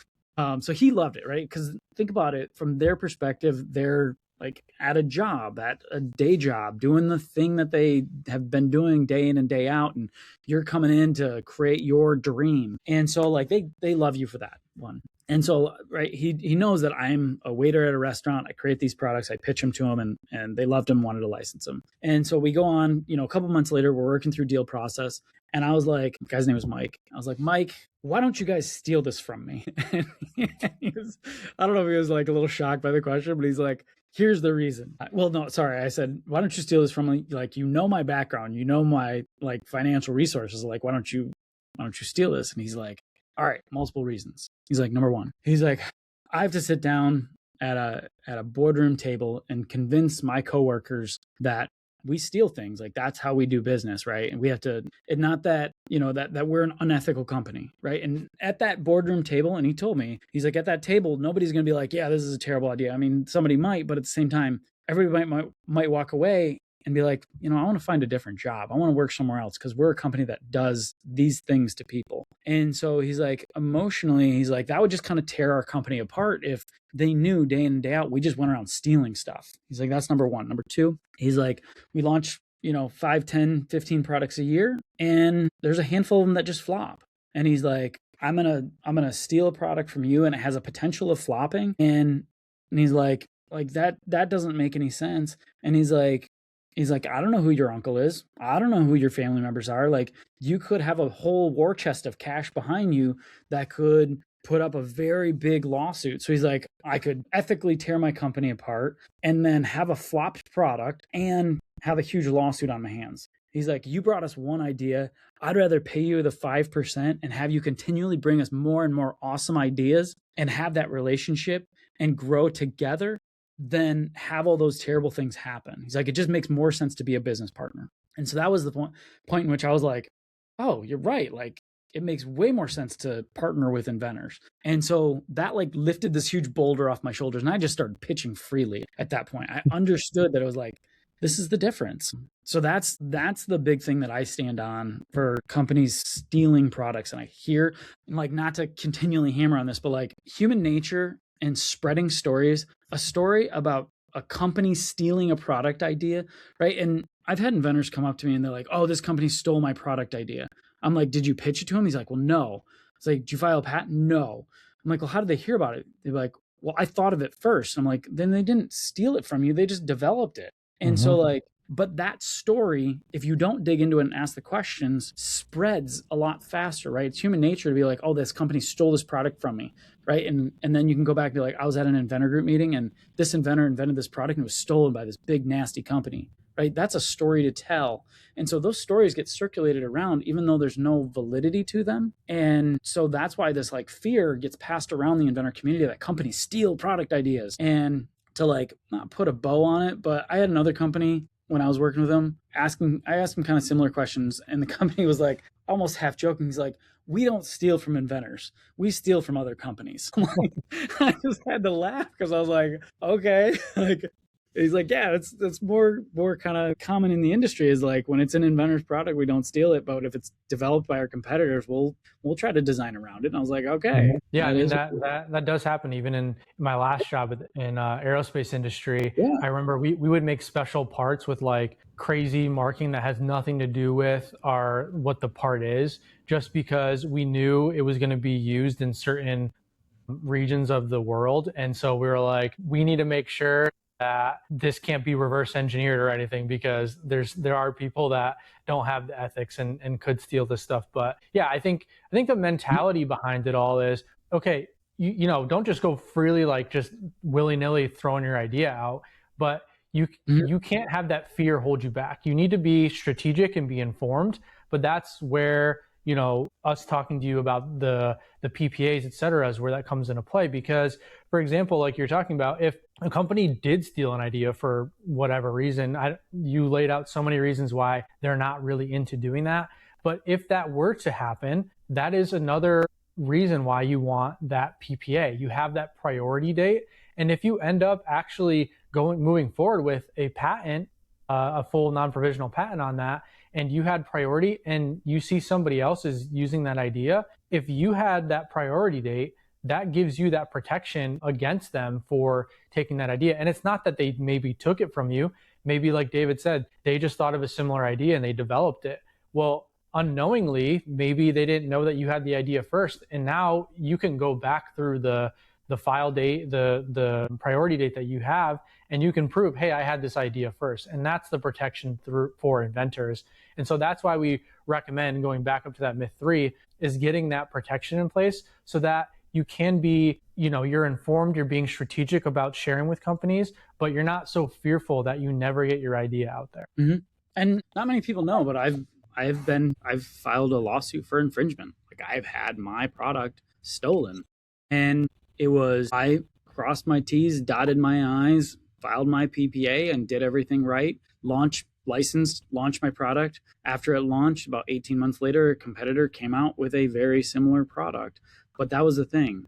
So he loved it, right? Because think about it from their perspective, they're like at a job, at a day job, doing the thing that they have been doing day in and day out. And you're coming in to create your dream. And so like they love you for that one. And so, right, he knows that I'm a waiter at a restaurant. I create these products, I pitch them to him, and they loved him, wanted to license them. And so we go on, you know, a couple months later, we're working through deal process. And I was like, the guy's name was Mike. I was like, Mike, why don't you guys steal this from me? And he was, I don't know if he was like a little shocked by the question, but he's like, here's the reason. Well, no, sorry. I said, why don't you steal this from me? Like, you know my background, you know my like financial resources. Like, why don't you steal this? And he's like, all right, multiple reasons. He's like, number one, he's like, I have to sit down at a boardroom table and convince my coworkers that we steal things. Like that's how we do business, right? And we have to, and not that, that we're an unethical company, right? And at that boardroom table, and he told me, he's like, at that table, nobody's going to be like, yeah, this is a terrible idea. I mean, somebody might, but at the same time, everybody might walk away and be like, I want to find a different job. I want to work somewhere else because we're a company that does these things to people. And so he's like, emotionally, he's like, that would just kind of tear our company apart if they knew day in and day out we just went around stealing stuff. He's like, that's number one. Number two, he's like, we launch 5, 10, 15 products a year, and there's a handful of them that just flop. And he's like, I'm gonna steal a product from you and it has a potential of flopping. And he's like that doesn't make any sense. And he's like, I don't know who your uncle is. I don't know who your family members are. Like, you could have a whole war chest of cash behind you that could put up a very big lawsuit. So he's like, I could ethically tear my company apart and then have a flopped product and have a huge lawsuit on my hands. He's like, you brought us one idea. I'd rather pay you the 5% and have you continually bring us more and more awesome ideas and have that relationship and grow together than have all those terrible things happen. He's like, it just makes more sense to be a business partner. And so that was the point in which I was like, oh, you're right. Like, it makes way more sense to partner with Inventors. And so that like lifted this huge boulder off my shoulders. And I just started pitching freely at that point. I understood that it was like, this is the difference. So that's the big thing that I stand on for companies stealing products. And I hear, like, not to continually hammer on this, but like human nature and spreading stories, a story about a company stealing a product idea, right? And I've had inventors come up to me and they're like, oh, this company stole my product idea. I'm like, did you pitch it to him? He's like, well, no. It's like, did you file a patent? No. I'm like, well, how did they hear about it? They're like, well, I thought of it first. I'm like, then they didn't steal it from you. They just developed it. And so like, but that story, if you don't dig into it and ask the questions, spreads a lot faster, right? It's human nature to be like, oh, this company stole this product from me, right? And then you can go back and be like, I was at an inventor group meeting and this inventor invented this product and it was stolen by this big, nasty company, right? That's a story to tell. And so those stories get circulated around even though there's no validity to them. And so that's why this like fear gets passed around the inventor community that companies steal product ideas. And to like not put a bow on it, but I had another company when I was working with them I asked him kind of similar questions, and the company was like almost half joking. He's like, we don't steal from inventors. We steal from other companies. I'm like, I just had to laugh because I was like, okay. Like, he's like, yeah, that's more kind of common in the industry is like when it's an inventor's product, we don't steal it. But if it's developed by our competitors, we'll try to design around it. And I was like, okay. Yeah, I mean, that does happen even in my last job in aerospace industry. Yeah. I remember we would make special parts with like crazy marking that has nothing to do with what the part is, just because we knew it was going to be used in certain regions of the world. And so we were like, we need to make sure that this can't be reverse engineered or anything, because there are people that don't have the ethics and could steal this stuff. But yeah, I think the mentality behind it all is, okay, you know, don't just go freely, like just willy-nilly throwing your idea out, but you can't have that fear hold you back. You need to be strategic and be informed. But that's where, you know, us talking to you about the PPAs, et cetera, is where that comes into play. Because, for example, like you're talking about, if a company did steal an idea for whatever reason, you laid out so many reasons why they're not really into doing that. But if that were to happen, that is another reason why you want that PPA. You have that priority date. And if you end up actually moving forward with a patent, a full non-provisional patent on that, and you had priority and you see somebody else is using that idea, if you had that priority date, that gives you that protection against them for taking that idea. And it's not that they maybe took it from you. Maybe, like David said, they just thought of a similar idea and they developed it. Well, unknowingly, maybe they didn't know that you had the idea first. And now you can go back through the file date, the priority date that you have, and you can prove, hey, I had this idea first. And that's the protection for inventors. And so that's why we recommend, going back up to that myth 3, is getting that protection in place so that you can be, you know, you're informed, you're being strategic about sharing with companies, but you're not so fearful that you never get your idea out there. Mm-hmm. And not many people know, but I've filed a lawsuit for infringement. Like, I've had my product stolen, and I crossed my T's, dotted my I's, filed my PPA, and did everything right. Launched licensed, launched my product. After it launched, about 18 months later, a competitor came out with a very similar product. But that was the thing.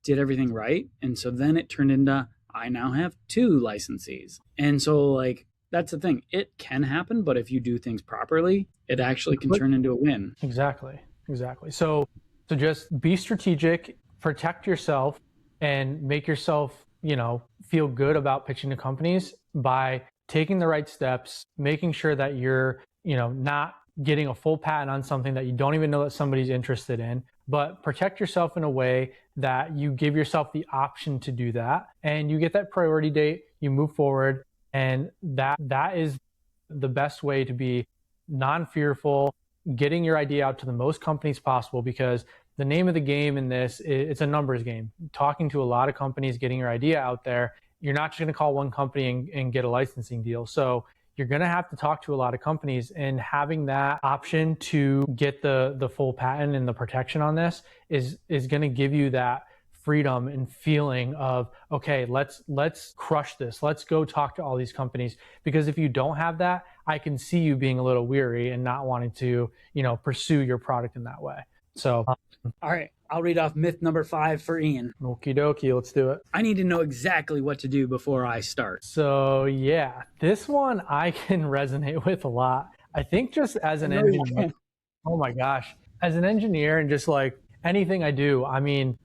Did everything right. And so then it turned into I now have 2 licensees. And so like that's the thing. It can happen, but if you do things properly, it actually can turn into a win. Exactly. So just be strategic, protect yourself, and make yourself, feel good about pitching to companies by taking the right steps, making sure that you're, not getting a full patent on something that you don't even know that somebody's interested in, but protect yourself in a way that you give yourself the option to do that, and you get that priority date, you move forward, and that is the best way to be non-fearful, getting your idea out to the most companies possible, because the name of the game in this, it's a numbers game. Talking to a lot of companies, getting your idea out there. You're not just going to call one company and get a licensing deal. So you're going to have to talk to a lot of companies, and having that option to get the full patent and the protection on this is going to give you that freedom and feeling of, okay, let's crush this. Let's go talk to all these companies. Because if you don't have that, I can see you being a little weary and not wanting to, pursue your product in that way. So, all right, I'll read off myth number 5 for Ian. Okie dokie, let's do it. I need to know exactly what to do before I start. So yeah, this one I can resonate with a lot. I think just as an engineer, oh my gosh, as an engineer and just like anything I do, I mean,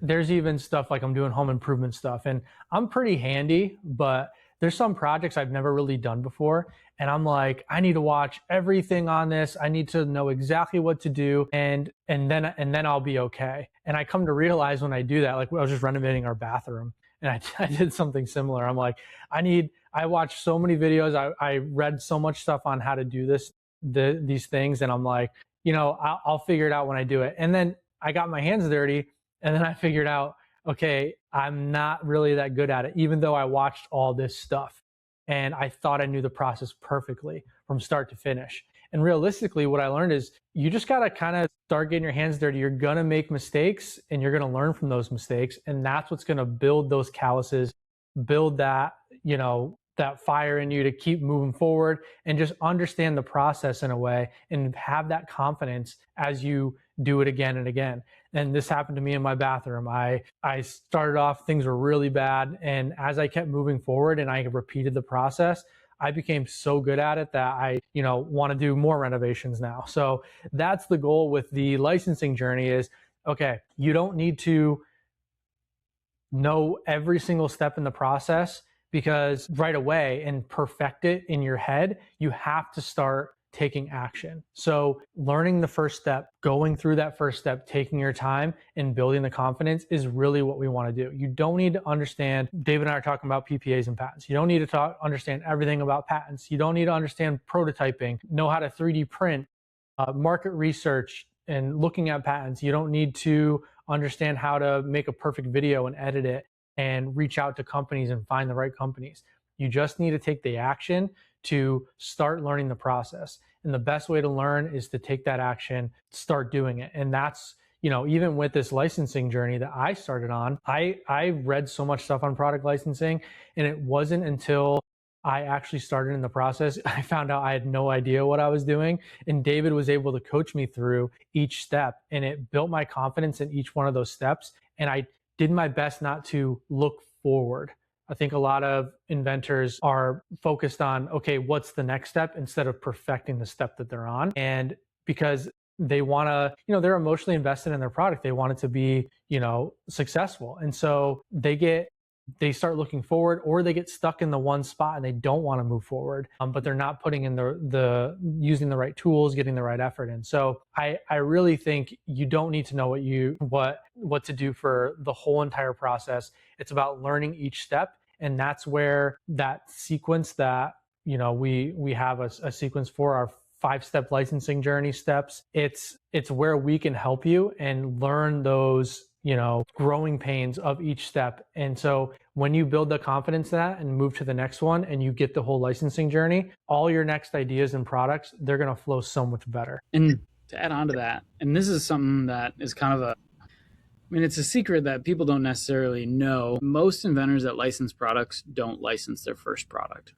there's even stuff like I'm doing home improvement stuff, and I'm pretty handy, but there's some projects I've never really done before. And I'm like, I need to watch everything on this. I need to know exactly what to do. And then I'll be okay. And I come to realize when I do that, like I was just renovating our bathroom and I did something similar. I'm like, I watched so many videos. I read so much stuff on how to do these things. And I'm like, I'll figure it out when I do it. And then I got my hands dirty, and then I figured out, okay, I'm not really that good at it, even though I watched all this stuff. And I thought I knew the process perfectly from start to finish. And realistically, what I learned is you just got to kind of start getting your hands dirty. You're going to make mistakes, and you're going to learn from those mistakes. And that's what's going to build those calluses, build that, that fire in you to keep moving forward, and just understand the process in a way and have that confidence as you do it again and again. And this happened to me in my bathroom. I started off, things were really bad. And as I kept moving forward and I repeated the process, I became so good at it that I, want to do more renovations now. So that's the goal with the licensing journey is, okay, you don't need to know every single step in the process, because right away and perfect it in your head, you have to start taking action. So learning the first step, going through that first step, taking your time and building the confidence is really what we want to do. You don't need to understand, David and I are talking about PPAs and patents. You don't need to understand everything about patents. You don't need to understand prototyping, know how to 3D print, market research, and looking at patents. You don't need to understand how to make a perfect video and edit it and reach out to companies and find the right companies. You just need to take the action to start learning the process. And the best way to learn is to take that action, start doing it. And that's, even with this licensing journey that I started on, I read so much stuff on product licensing, and it wasn't until I actually started in the process, I found out I had no idea what I was doing. And David was able to coach me through each step, and it built my confidence in each one of those steps. And I did my best not to look forward. I think a lot of inventors are focused on, okay, what's the next step, instead of perfecting the step that they're on. And because they want to, they're emotionally invested in their product. They want it to be, successful. And so they start looking forward, or they get stuck in the one spot and they don't want to move forward, but they're not putting in using the right tools, getting the right effort in. So I really think you don't need to know what to do for the whole entire process. It's about learning each step. And that's where that sequence that, we have a sequence for our 5-step licensing journey steps. It's where we can help you and learn those, growing pains of each step. And so when you build the confidence in that and move to the next one, and you get the whole licensing journey, all your next ideas and products, they're going to flow so much better. And to add on to that, and this is something that is kind of it's a secret that people don't necessarily know. Most inventors that license products don't license their first product.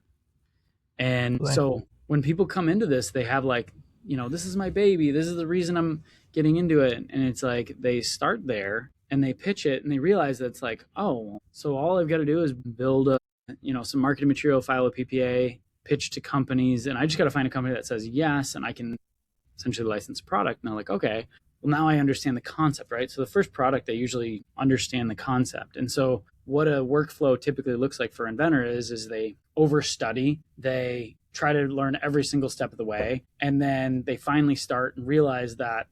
And so when people come into this, they have like, this is my baby. This is the reason I'm getting into it. And it's like they start there and they pitch it and they realize that it's like, oh, so all I've got to do is build some marketing material, file a PPA, pitch to companies. And I just got to find a company that says yes. And I can essentially license a product. And they're like, okay, well, now I understand the concept, right? So the first product, they usually understand the concept. And so what a workflow typically looks like for Inventor is they overstudy, they try to learn every single step of the way, and then they finally start and realize that,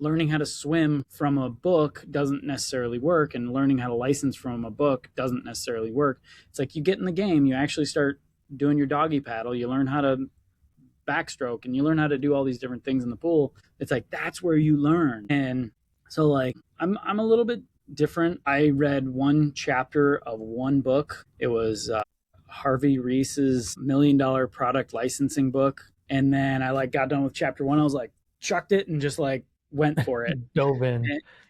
learning how to swim from a book doesn't necessarily work, and learning how to license from a book doesn't necessarily work. It's like you get in the game, you actually start doing your doggy paddle, you learn how to backstroke, and you learn how to do all these different things in the pool. It's like that's where you learn. And so like I'm a little bit different. I read one chapter of one book. It was Harvey Reese's $1 Million Product Licensing book, and then I like got done with chapter 1. I was like chucked it and just like went for it. Dove in.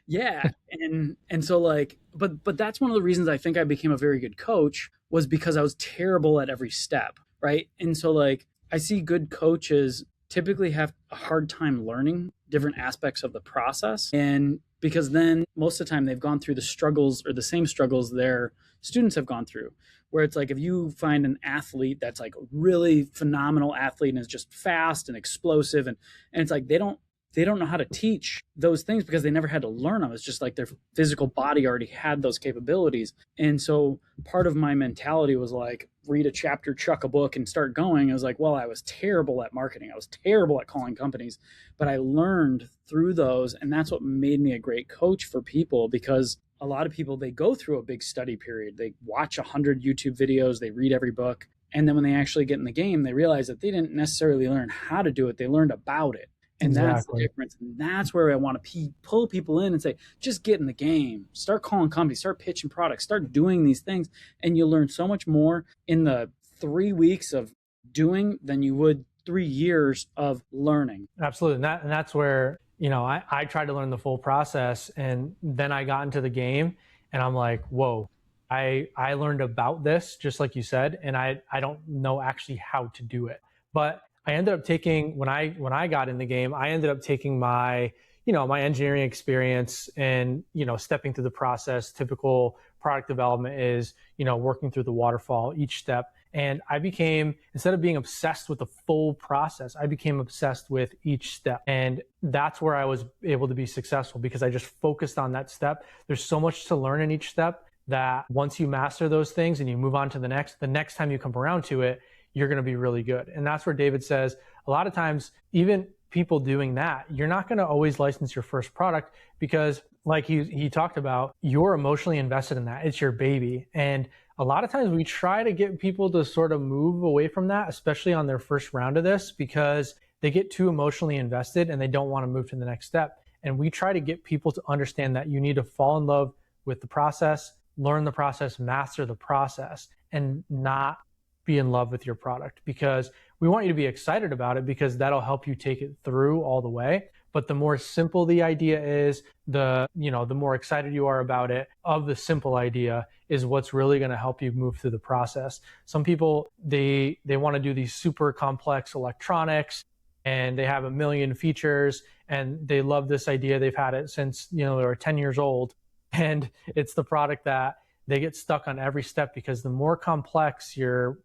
Yeah. And so like, but that's one of the reasons I think I became a very good coach, was because I was terrible at every step. Right. And so like I see good coaches typically have a hard time learning different aspects of the process. And because then most of the time they've gone through the struggles or the same struggles their students have gone through, where it's like if you find an athlete that's like a really phenomenal athlete and is just fast and explosive, and it's like they don't know how to teach those things because they never had to learn them. It's just like their physical body already had those capabilities. And so part of my mentality was like, read a chapter, chuck a book, and start going. I was like, well, I was terrible at marketing. I was terrible at calling companies, but I learned through those. And that's what made me a great coach for people, because a lot of people, they go through a big study period. They watch 100 YouTube videos, they read every book. And then when they actually get in the game, they realize that they didn't necessarily learn how to do it. They learned about it. And that's the difference. And that's where I want to pull people in and say, just get in the game, start calling companies, start pitching products, start doing these things. And you'll learn so much more in the 3 weeks of doing than you would 3 years of learning. Absolutely. And that's where, I tried to learn the full process, and then I got into the game and I'm like, whoa, I learned about this, just like you said, and I don't know actually how to do it. But I ended up taking, when I got in the game, I ended up taking my, my engineering experience and, stepping through the process. Typical product development is, working through the waterfall, each step. And I became, instead of being obsessed with the full process, I became obsessed with each step. And that's where I was able to be successful, because I just focused on that step. There's so much to learn in each step that once you master those things and you move on to the next time you come around to it, you're going to be really good. And that's where David says, a lot of times, even people doing that, you're not going to always license your first product, because like he talked about, you're emotionally invested in that. It's your baby. And a lot of times we try to get people to sort of move away from that, especially on their first round of this, because they get too emotionally invested and they don't want to move to the next step. And we try to get people to understand that you need to fall in love with the process, learn the process, master the process, and not be in love with your product, because we want you to be excited about it, because that'll help you take it through all the way. But the more simple the idea is, the more excited you are about it, of the simple idea, is what's really going to help you move through the process. Some people, they want to do these super complex electronics and they have a million features and they love this idea. They've had it since, they were 10 years old, and it's the product that they get stuck on every step, because the more complex your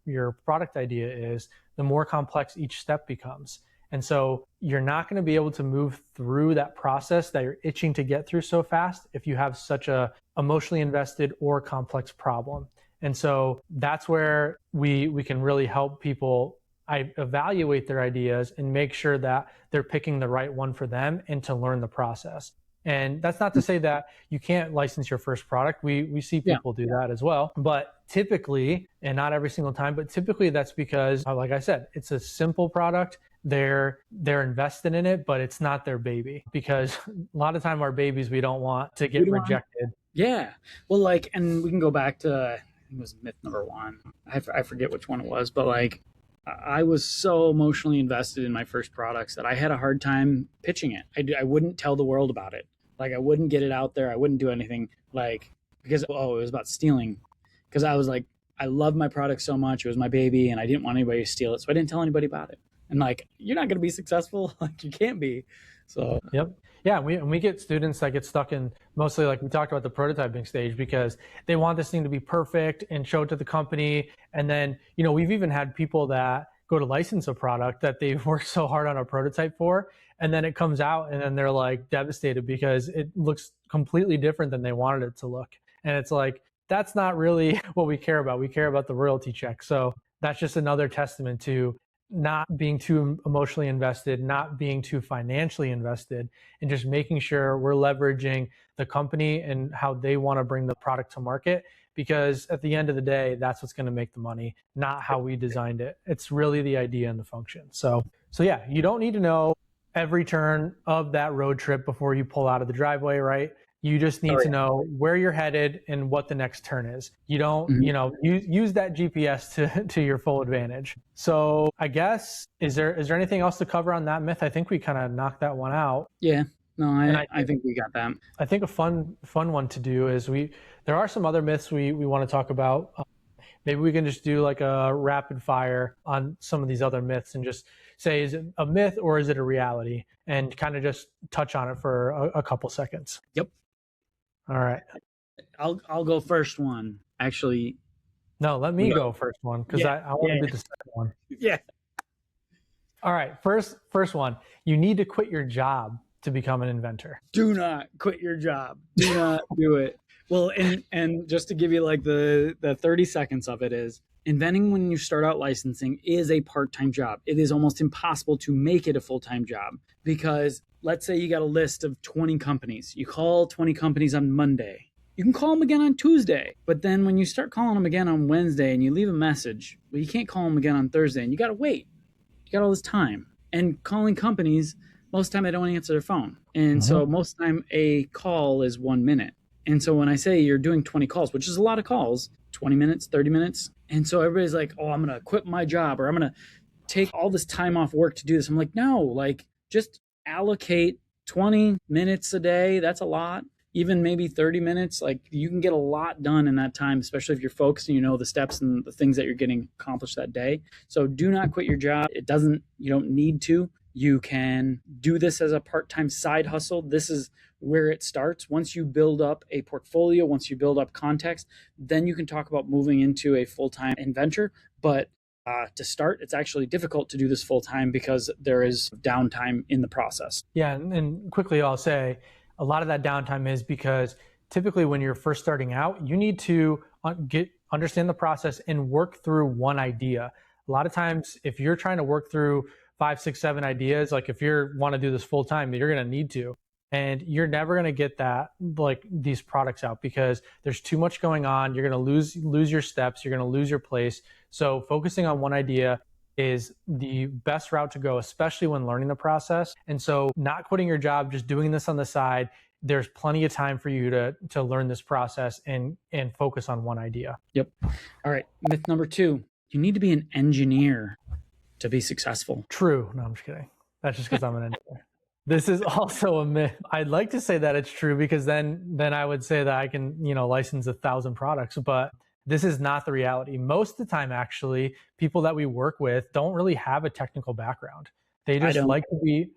product idea is, the more complex each step becomes. And so you're not going to be able to move through that process that you're itching to get through so fast if you have such a emotionally invested or complex problem. And so that's where we can really help people evaluate their ideas and make sure that they're picking the right one for them, and to learn the process. And that's not to say that you can't license your first product. We see people do that as well. But typically, and not every single time, but typically that's because, like I said, it's a simple product. They're invested in it, but it's not their baby, because a lot of time our babies, we don't want to get rejected. Yeah. Well, like, and we can go back to, I think it was myth number 1. I forget which one it was, but like, I was so emotionally invested in my first products that I had a hard time pitching it. I wouldn't tell the world about it. Like, I wouldn't get it out there. I wouldn't do anything, like, because, it was about stealing. Because I was like, I love my product so much. It was my baby and I didn't want anybody to steal it. So I didn't tell anybody about it. And like, you're not going to be successful. Like you can't be. So Yep. Yeah, we get students that get stuck in mostly like we talked about the prototyping stage because they want this thing to be perfect and show it to the company. And then, we've even had people that go to license a product that they've worked so hard on a prototype for, and then it comes out and then they're like devastated because it looks completely different than they wanted it to look. And it's like, that's not really what we care about. We care about the royalty check. So that's just another testament to not being too emotionally invested, not being too financially invested, and just making sure we're leveraging the company and how they want to bring the product to market. Because at the end of the day, that's what's going to make the money, not how we designed it. It's really the idea and the function. So yeah, you don't need to know every turn of that road trip before you pull out of the driveway, right? You just need to know where you're headed and what the next turn is. You don't, use that GPS to your full advantage. So I guess, is there anything else to cover on that myth? I think we kind of knocked that one out. yeah, no, I think we got that. I think a fun one to do is there are some other myths we want to talk about. Maybe we can just do like a rapid fire on some of these other myths and just say, is it a myth or is it a reality? And kind of just touch on it for a couple seconds. Yep. All right. I'll go first one. Actually, no, let me go first one because I want to do the second one. Yeah. All right. First one. You need to quit your job to become an inventor. Do not quit your job. Do not do it. Well, and just to give you like the 30 seconds of it is, inventing when you start out licensing is a part-time job. It is almost impossible to make it a full-time job because let's say you got a list of 20 companies. You call 20 companies on Monday. You can call them again on Tuesday. But then when you start calling them again on Wednesday and you leave a message, well, you can't call them again on Thursday and you got to wait. You got all this time. And calling companies, most of the time they don't answer their phone. And so most of the time a call is 1 minute. And so when I say you're doing 20 calls, which is a lot of calls, 20 minutes, 30 minutes. And so everybody's like, oh, I'm going to quit my job or I'm going to take all this time off work to do this. I'm like, no, like just allocate 20 minutes a day. That's a lot. Even maybe 30 minutes. Like you can get a lot done in that time, especially if you're focused and you know the steps and the things that you're getting accomplished that day. So do not quit your job. You don't need to. You can do this as a part-time side hustle. This is where it starts. Once you build up a portfolio, once you build up context, then you can talk about moving into a full-time inventor. But to start, it's actually difficult to do this full-time because there is downtime in the process. Yeah, and quickly I'll say a lot of that downtime is because typically when you're first starting out, you need to understand the process and work through one idea. A lot of times, if you're trying to work through 5, 6, 7 ideas, like if you want to do this full time, you're going to need to. And you're never going to get that, like these products out because there's too much going on. You're going to lose your steps. You're going to lose your place. So focusing on one idea is the best route to go, especially when learning the process. And so not quitting your job, just doing this on the side, there's plenty of time for you to learn this process and focus on one idea. Yep. All right. Myth number 2, you need to be an engineer to be successful. True. No, I'm just kidding. That's just because I'm an engineer. This is also a myth. I'd like to say that it's true because then I would say that I can, license 1,000 products, but this is not the reality. Most of the time, actually, people that we work with don't really have a technical background. They just like to be,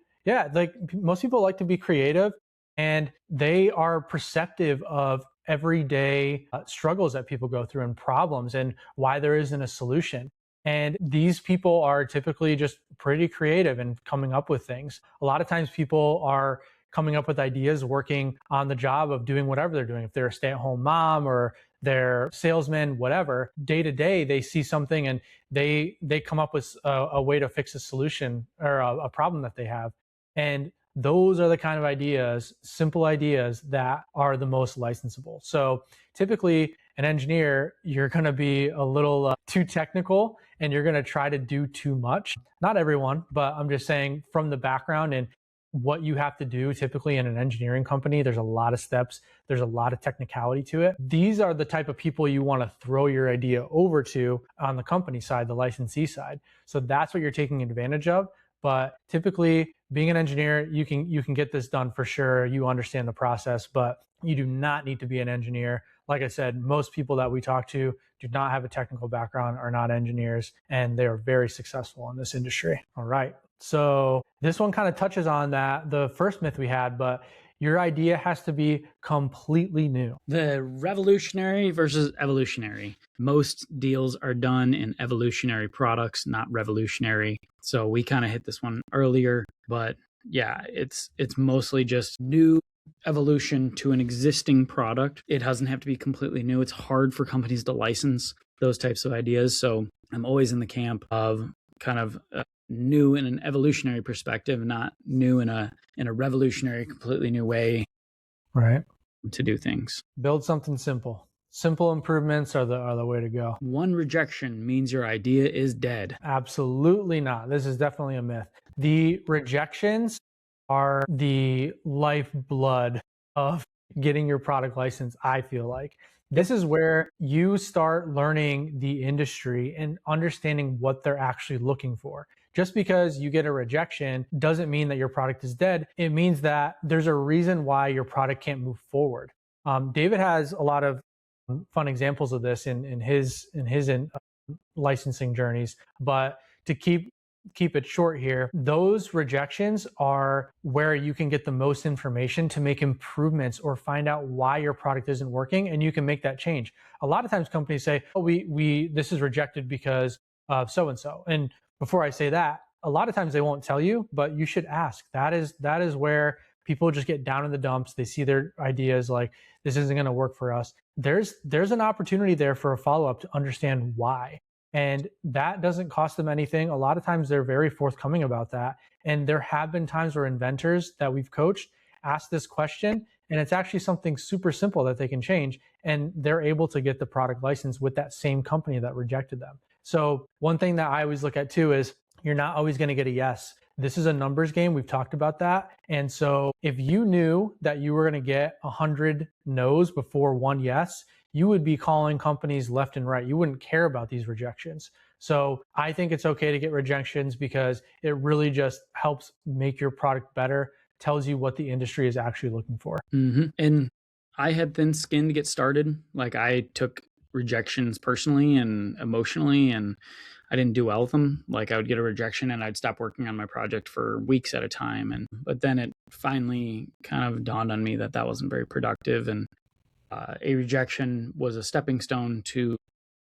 like most people like to be creative and they are perceptive of everyday struggles that people go through and problems and why there isn't a solution. And these people are typically just pretty creative and coming up with things. A lot of times people are coming up with ideas working on the job of doing whatever they're doing. If they're a stay-at-home mom or they're salesman, whatever, day to day, they see something and they come up with a way to fix a solution or a problem that they have. And those are the kind of ideas, simple ideas that are the most licensable. So typically an engineer, you're going to be a little too technical and you're going to try to do too much. Not everyone, but I'm just saying from the background and what you have to do typically in an engineering company, there's a lot of steps. There's a lot of technicality to it. These are the type of people you want to throw your idea over to on the company side, the licensee side. So that's what you're taking advantage of. But typically being an engineer, you can get this done for sure. You understand the process, but you do not need to be an engineer. like I said, most people that we talk to do not have a technical background, are not engineers, and they are very successful in this industry. All right. So this one kind of touches on that, the first myth we had, but your idea has to be completely new. The revolutionary versus evolutionary. Most deals are done in evolutionary products, not revolutionary. So we kind of hit this one earlier, but yeah, it's mostly just new evolution to an existing product. It doesn't have to be completely new. It's hard for companies to license those types of ideas. So I'm always in the camp of kind of new in an evolutionary perspective, not new in a revolutionary, completely new way, right, to do things. Build something simple. Simple improvements are the way to go. One rejection means your idea is dead. Absolutely not. This is definitely a myth. The rejections are the lifeblood of getting your product licensed, I feel like. This is where you start learning the industry and understanding what they're actually looking for. Just because you get a rejection doesn't mean that your product is dead. It means that there's a reason why your product can't move forward. David has a lot of fun examples of this in his licensing journeys, but to keep it short here, those rejections are where you can get the most information to make improvements or find out why your product isn't working, and you can make that change. A lot of times companies say, oh, this is rejected because of so and so. And before I say that, a lot of times they won't tell you, but you should ask. That is where people just get down in the dumps. They see their ideas like, this isn't going to work for us. There's an opportunity there for a follow-up to understand why. And that doesn't cost them anything. A lot of times they're very forthcoming about that. And there have been times where inventors that we've coached ask this question, and it's actually something super simple that they can change. And they're able to get the product license with that same company that rejected them. So one thing that I always look at too is you're not always going to get a yes. This is a numbers game. We've talked about that. And so if you knew that you were going to get 100 no's before one yes, you would be calling companies left and right. You wouldn't care about these rejections. So I think it's okay to get rejections because it really just helps make your product better, tells you what the industry is actually looking for. Mm-hmm. And I had thin skin to get started. Like I took rejections personally and emotionally, and I didn't do well with them. Like I would get a rejection and I'd stop working on my project for weeks at a time. But then it finally kind of dawned on me that that wasn't very productive. And a rejection was a stepping stone to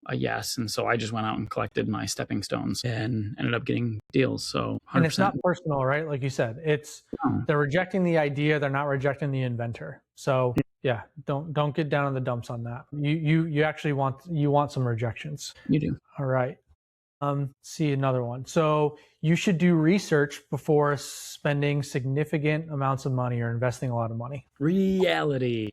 a yes. And so I just went out and collected my stepping stones and ended up getting deals. So 100%. And it's not personal, right? Like you said, they're rejecting the idea. They're not rejecting the inventor. So yeah, don't get down in the dumps on that. You actually want some rejections. You do. All right. See another one. So you should do research before spending significant amounts of money or investing a lot of money. Reality.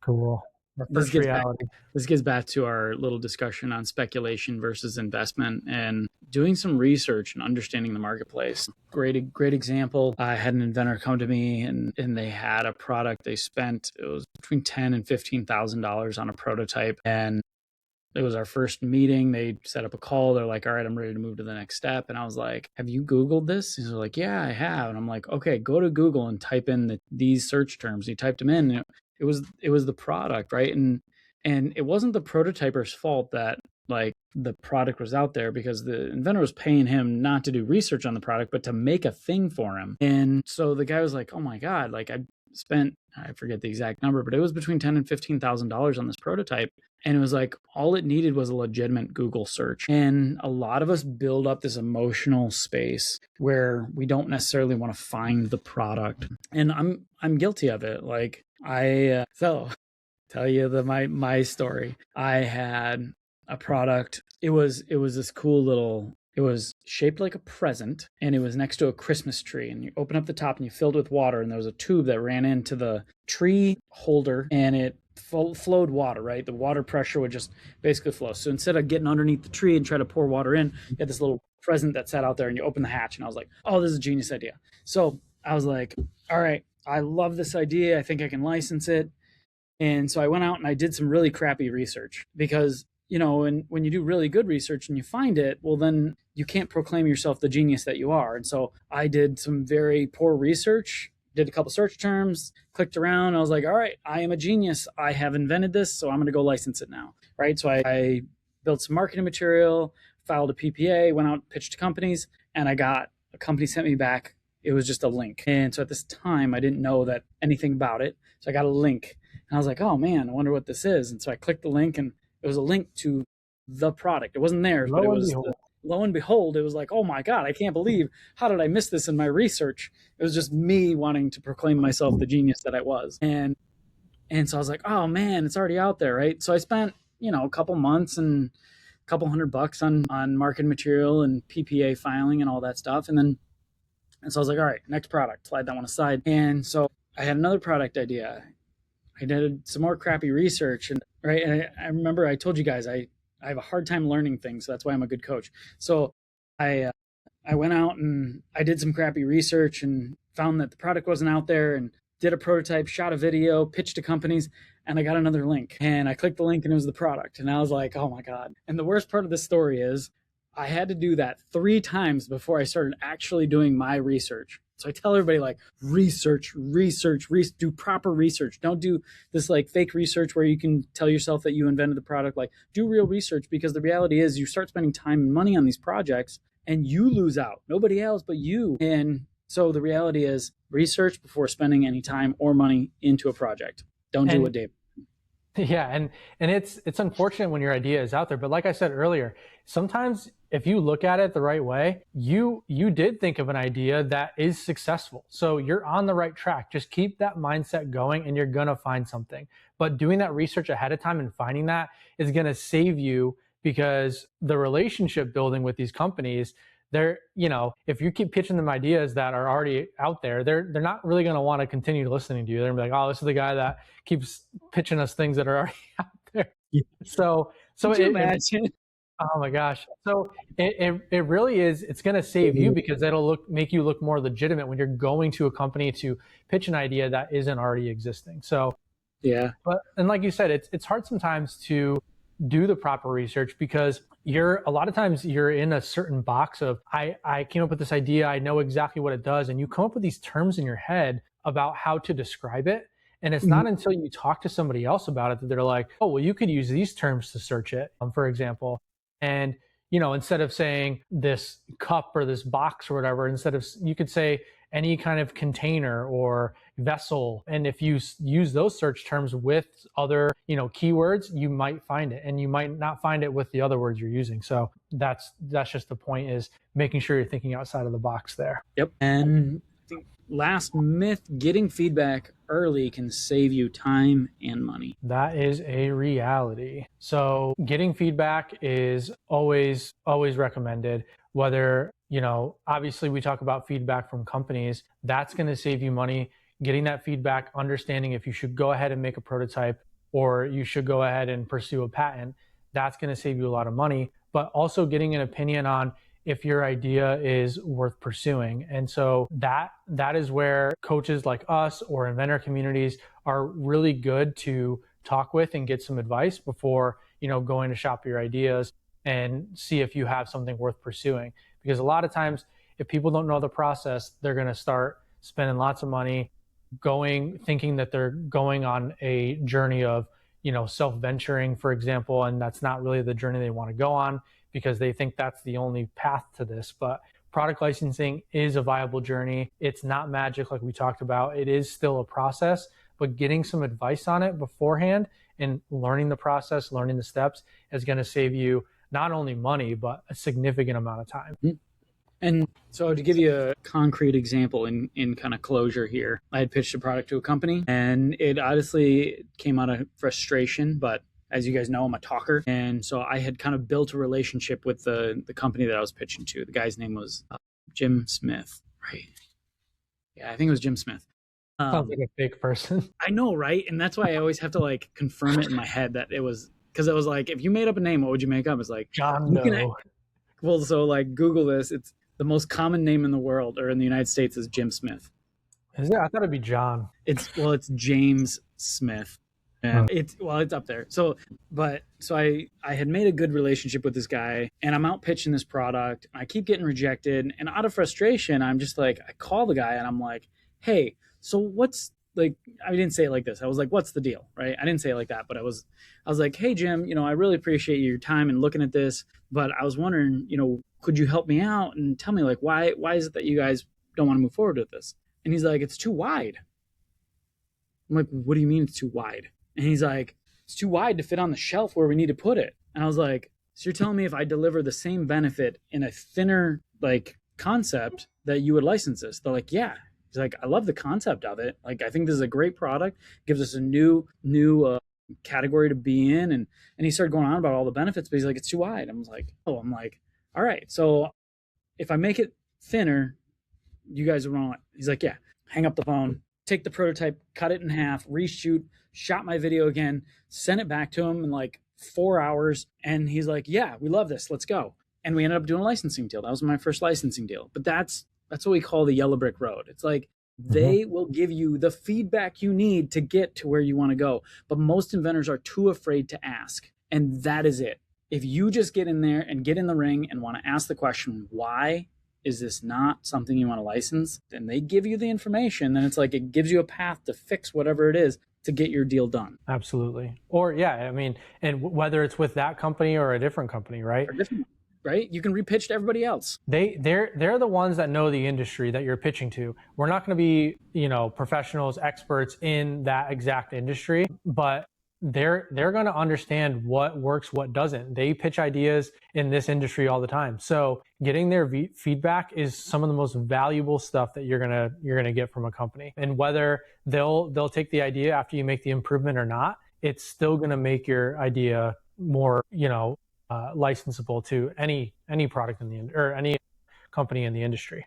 Cool. This gets back to our little discussion on speculation versus investment and doing some research and understanding the marketplace. Great example. I had an inventor come to me and they had a product. They spent, it was between $10,000 and $15,000 on a prototype. And it was our first meeting. They set up a call. They're like, all right, I'm ready to move to the next step. And I was like, have you Googled this? He's like, yeah, I have. And I'm like, okay, go to Google and type in these search terms. He typed them in. And it was the product, right? And it wasn't the prototyper's fault that like the product was out there, because the inventor was paying him not to do research on the product, but to make a thing for him. And so the guy was like, oh my God, like I forget the exact number, but it was between $10,000 and $15,000 on this prototype. And it was like, all it needed was a legitimate Google search. And a lot of us build up this emotional space where we don't necessarily want to find the product. And I'm guilty of it. Like so tell you my story. I had a product. It was this cool little, it was shaped like a present, and it was next to a Christmas tree. And you open up the top and you filled it with water, and there was a tube that ran into the tree holder, and it flowed water, right? The water pressure would just basically flow. So instead of getting underneath the tree and try to pour water in, you had this little present that sat out there, and you open the hatch. And I was like, oh, this is a genius idea. So I was like, all right, I love this idea. I think I can license it. And so I went out and I did some really crappy research, because when you do really good research and you find it, well, then you can't proclaim yourself the genius that you are. And so I did some very poor research, did a couple search terms, clicked around. I was like, all right, I am a genius. I have invented this, so I'm going to go license it now, right? So I built some marketing material, filed a PPA, went out, pitched to companies, and I got a company sent me back. It was just a link. And so at this time, I didn't know that anything about it. So I got a link, and I was like, oh man, I wonder what this is. And so I clicked the link, and it was a link to the product. It wasn't theirs, but it was lo and behold, it was like, oh my God, I can't believe, how did I miss this in my research? It was just me wanting to proclaim myself the genius that I was. And so I was like, oh man, it's already out there, right? So I spent, a couple months and a couple $100 on marketing material and PPA filing and all that stuff. And so I was like, all right, next product, slide that one aside. And so I had another product idea. I did some more crappy research, and right. And I remember I told you guys I have a hard time learning things, so that's why I'm a good coach. So I went out and I did some crappy research and found that the product wasn't out there, and did a prototype, shot a video, pitched to companies, and I got another link. And I clicked the link and it was the product. And I was like, oh my God. And the worst part of the story is I had to do that 3 times before I started actually doing my research. So I tell everybody, like, research, do proper research. Don't do this like fake research where you can tell yourself that you invented the product. Like, do real research, because the reality is you start spending time and money on these projects and you lose out. Nobody else but you. And so the reality is research before spending any time or money into a project. Don't do what Dave. Yeah, and it's unfortunate when your idea is out there, but like I said earlier, sometimes if you look at it the right way, you did think of an idea that is successful. So you're on the right track. Just keep that mindset going and you're going to find something. But doing that research ahead of time and finding that is going to save you, because the relationship building with these companies, they're, if you keep pitching them ideas that are already out there, they're not really going to want to continue listening to you. They're going to be like, oh, this is the guy that keeps pitching us things that are already out there. Yeah. So oh my gosh. So it really is, it's going to save you, because it'll make you look more legitimate when you're going to a company to pitch an idea that isn't already existing. So yeah. And like you said, it's hard sometimes to do the proper research, because a lot of times you're in a certain box of, I came up with this idea, I know exactly what it does, and you come up with these terms in your head about how to describe it. And it's not until you talk to somebody else about it that they're like, oh, well, you could use these terms to search it, for example. And, instead of saying this cup or this box or whatever, you could say any kind of container or vessel. And if you use those search terms with other, keywords, you might find it, and you might not find it with the other words you're using. So that's just the point, is making sure you're thinking outside of the box there. Yep. And I think last myth, getting feedback early can save you time and money. That is a reality. So getting feedback is always recommended. Whether, obviously we talk about feedback from companies, that's going to save you money. Getting that feedback, understanding if you should go ahead and make a prototype or you should go ahead and pursue a patent, that's going to save you a lot of money. But also getting an opinion on if your idea is worth pursuing. And so that is where coaches like us or inventor communities are really good to talk with and get some advice before, going to shop your ideas and see if you have something worth pursuing. Because a lot of times, if people don't know the process, they're going to start spending lots of money thinking that they're going on a journey of, self-venturing, for example, and that's not really the journey they want to go on, because they think that's the only path to this. But product licensing is a viable journey. It's not magic like we talked about. It is still a process, but getting some advice on it beforehand and learning the process, learning the steps is going to save you not only money, but a significant amount of time. Mm-hmm. And so to give you a concrete example in kind of closure here, I had pitched a product to a company, and it honestly came out of frustration, but as you guys know, I'm a talker. And so I had kind of built a relationship with the company that I was pitching to. The guy's name was Jim Smith, right? Yeah, I think it was Jim Smith. Sounds like a fake person. I know, right? And that's why I always have to like confirm it in my head that it was, because it was like, if you made up a name, what would you make up? It's like John Doe. Well, so like Google this. It's the most common name in the world, or in the United States, is Jim Smith. Is it? I thought it'd be John. It's James Smith. And it's up there. So I had made a good relationship with this guy, and I'm out pitching this product. And I keep getting rejected. And out of frustration, I'm just like, I call the guy and I'm like, hey, so what's like, I didn't say it like this. I was like, what's the deal? Right. I didn't say it like that, but I was like, hey, Jim, I really appreciate your time and looking at this, but I was wondering, could you help me out and tell me like, why is it that you guys don't want to move forward with this? And he's like, it's too wide. I'm like, what do you mean it's too wide? And he's like, it's too wide to fit on the shelf where we need to put it. And I was like, so you're telling me if I deliver the same benefit in a thinner like concept that you would license this? They're like, yeah. He's like, I love the concept of it. Like, I think this is a great product. Gives us a new category to be in. And he started going on about all the benefits, but he's like, it's too wide. I'm like, all right. So if I make it thinner, you guys are on it. He's like, yeah. Hang up the phone, take the prototype, cut it in half, reshoot, shot my video again, sent it back to him in like 4 hours. And he's like, yeah, we love this. Let's go. And we ended up doing a licensing deal. That was my first licensing deal. But that's what we call the yellow brick road. It's like they will give you the feedback you need to get to where you want to go. But most inventors are too afraid to ask. And that is it. If you just get in there and get in the ring and want to ask the question, why is this not something you want to license? Then they give you the information. Then it's like it gives you a path to fix whatever it is to get your deal done. Absolutely. Or yeah, I mean, and whether it's with that company or a different company, right? Right? You can repitch to everybody else. They're the ones that know the industry that you're pitching to. We're not going to be, professionals, experts in that exact industry, but they're going to understand what works, what doesn't. They pitch ideas in this industry all the time. So getting their feedback is some of the most valuable stuff that you're going to get from a company. And whether they'll take the idea after you make the improvement or not, it's still going to make your idea more, licensable to any product or any company in the industry.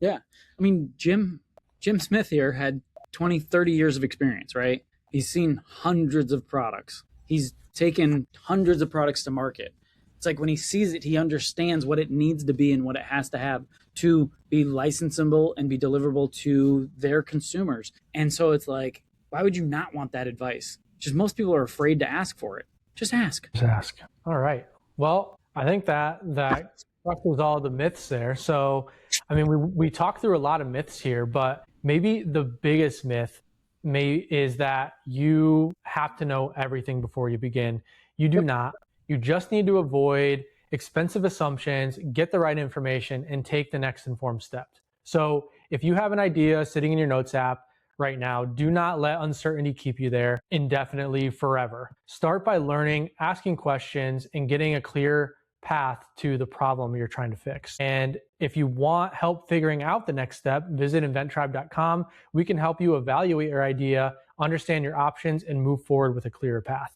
Yeah. I mean, Jim Smith here had 20, 30 years of experience, right? He's seen hundreds of products. He's taken hundreds of products to market. It's like when he sees it, he understands what it needs to be and what it has to have to be licensable and be deliverable to their consumers. And so it's like, why would you not want that advice? Just most people are afraid to ask for it. Just ask. Just ask. All right. Well, I think that tackles all the myths there. So, I mean, we talked through a lot of myths here, but maybe the biggest myth is that you have to know everything before you begin. You do not. You just need to avoid expensive assumptions, get the right information, and take the next informed step. So if you have an idea sitting in your notes app right now, do not let uncertainty keep you there indefinitely forever. Start by learning, asking questions, and getting a clear path to the problem you're trying to fix. And if you want help figuring out the next step, visit inventtribe.com. We can help you evaluate your idea, understand your options, and move forward with a clearer path.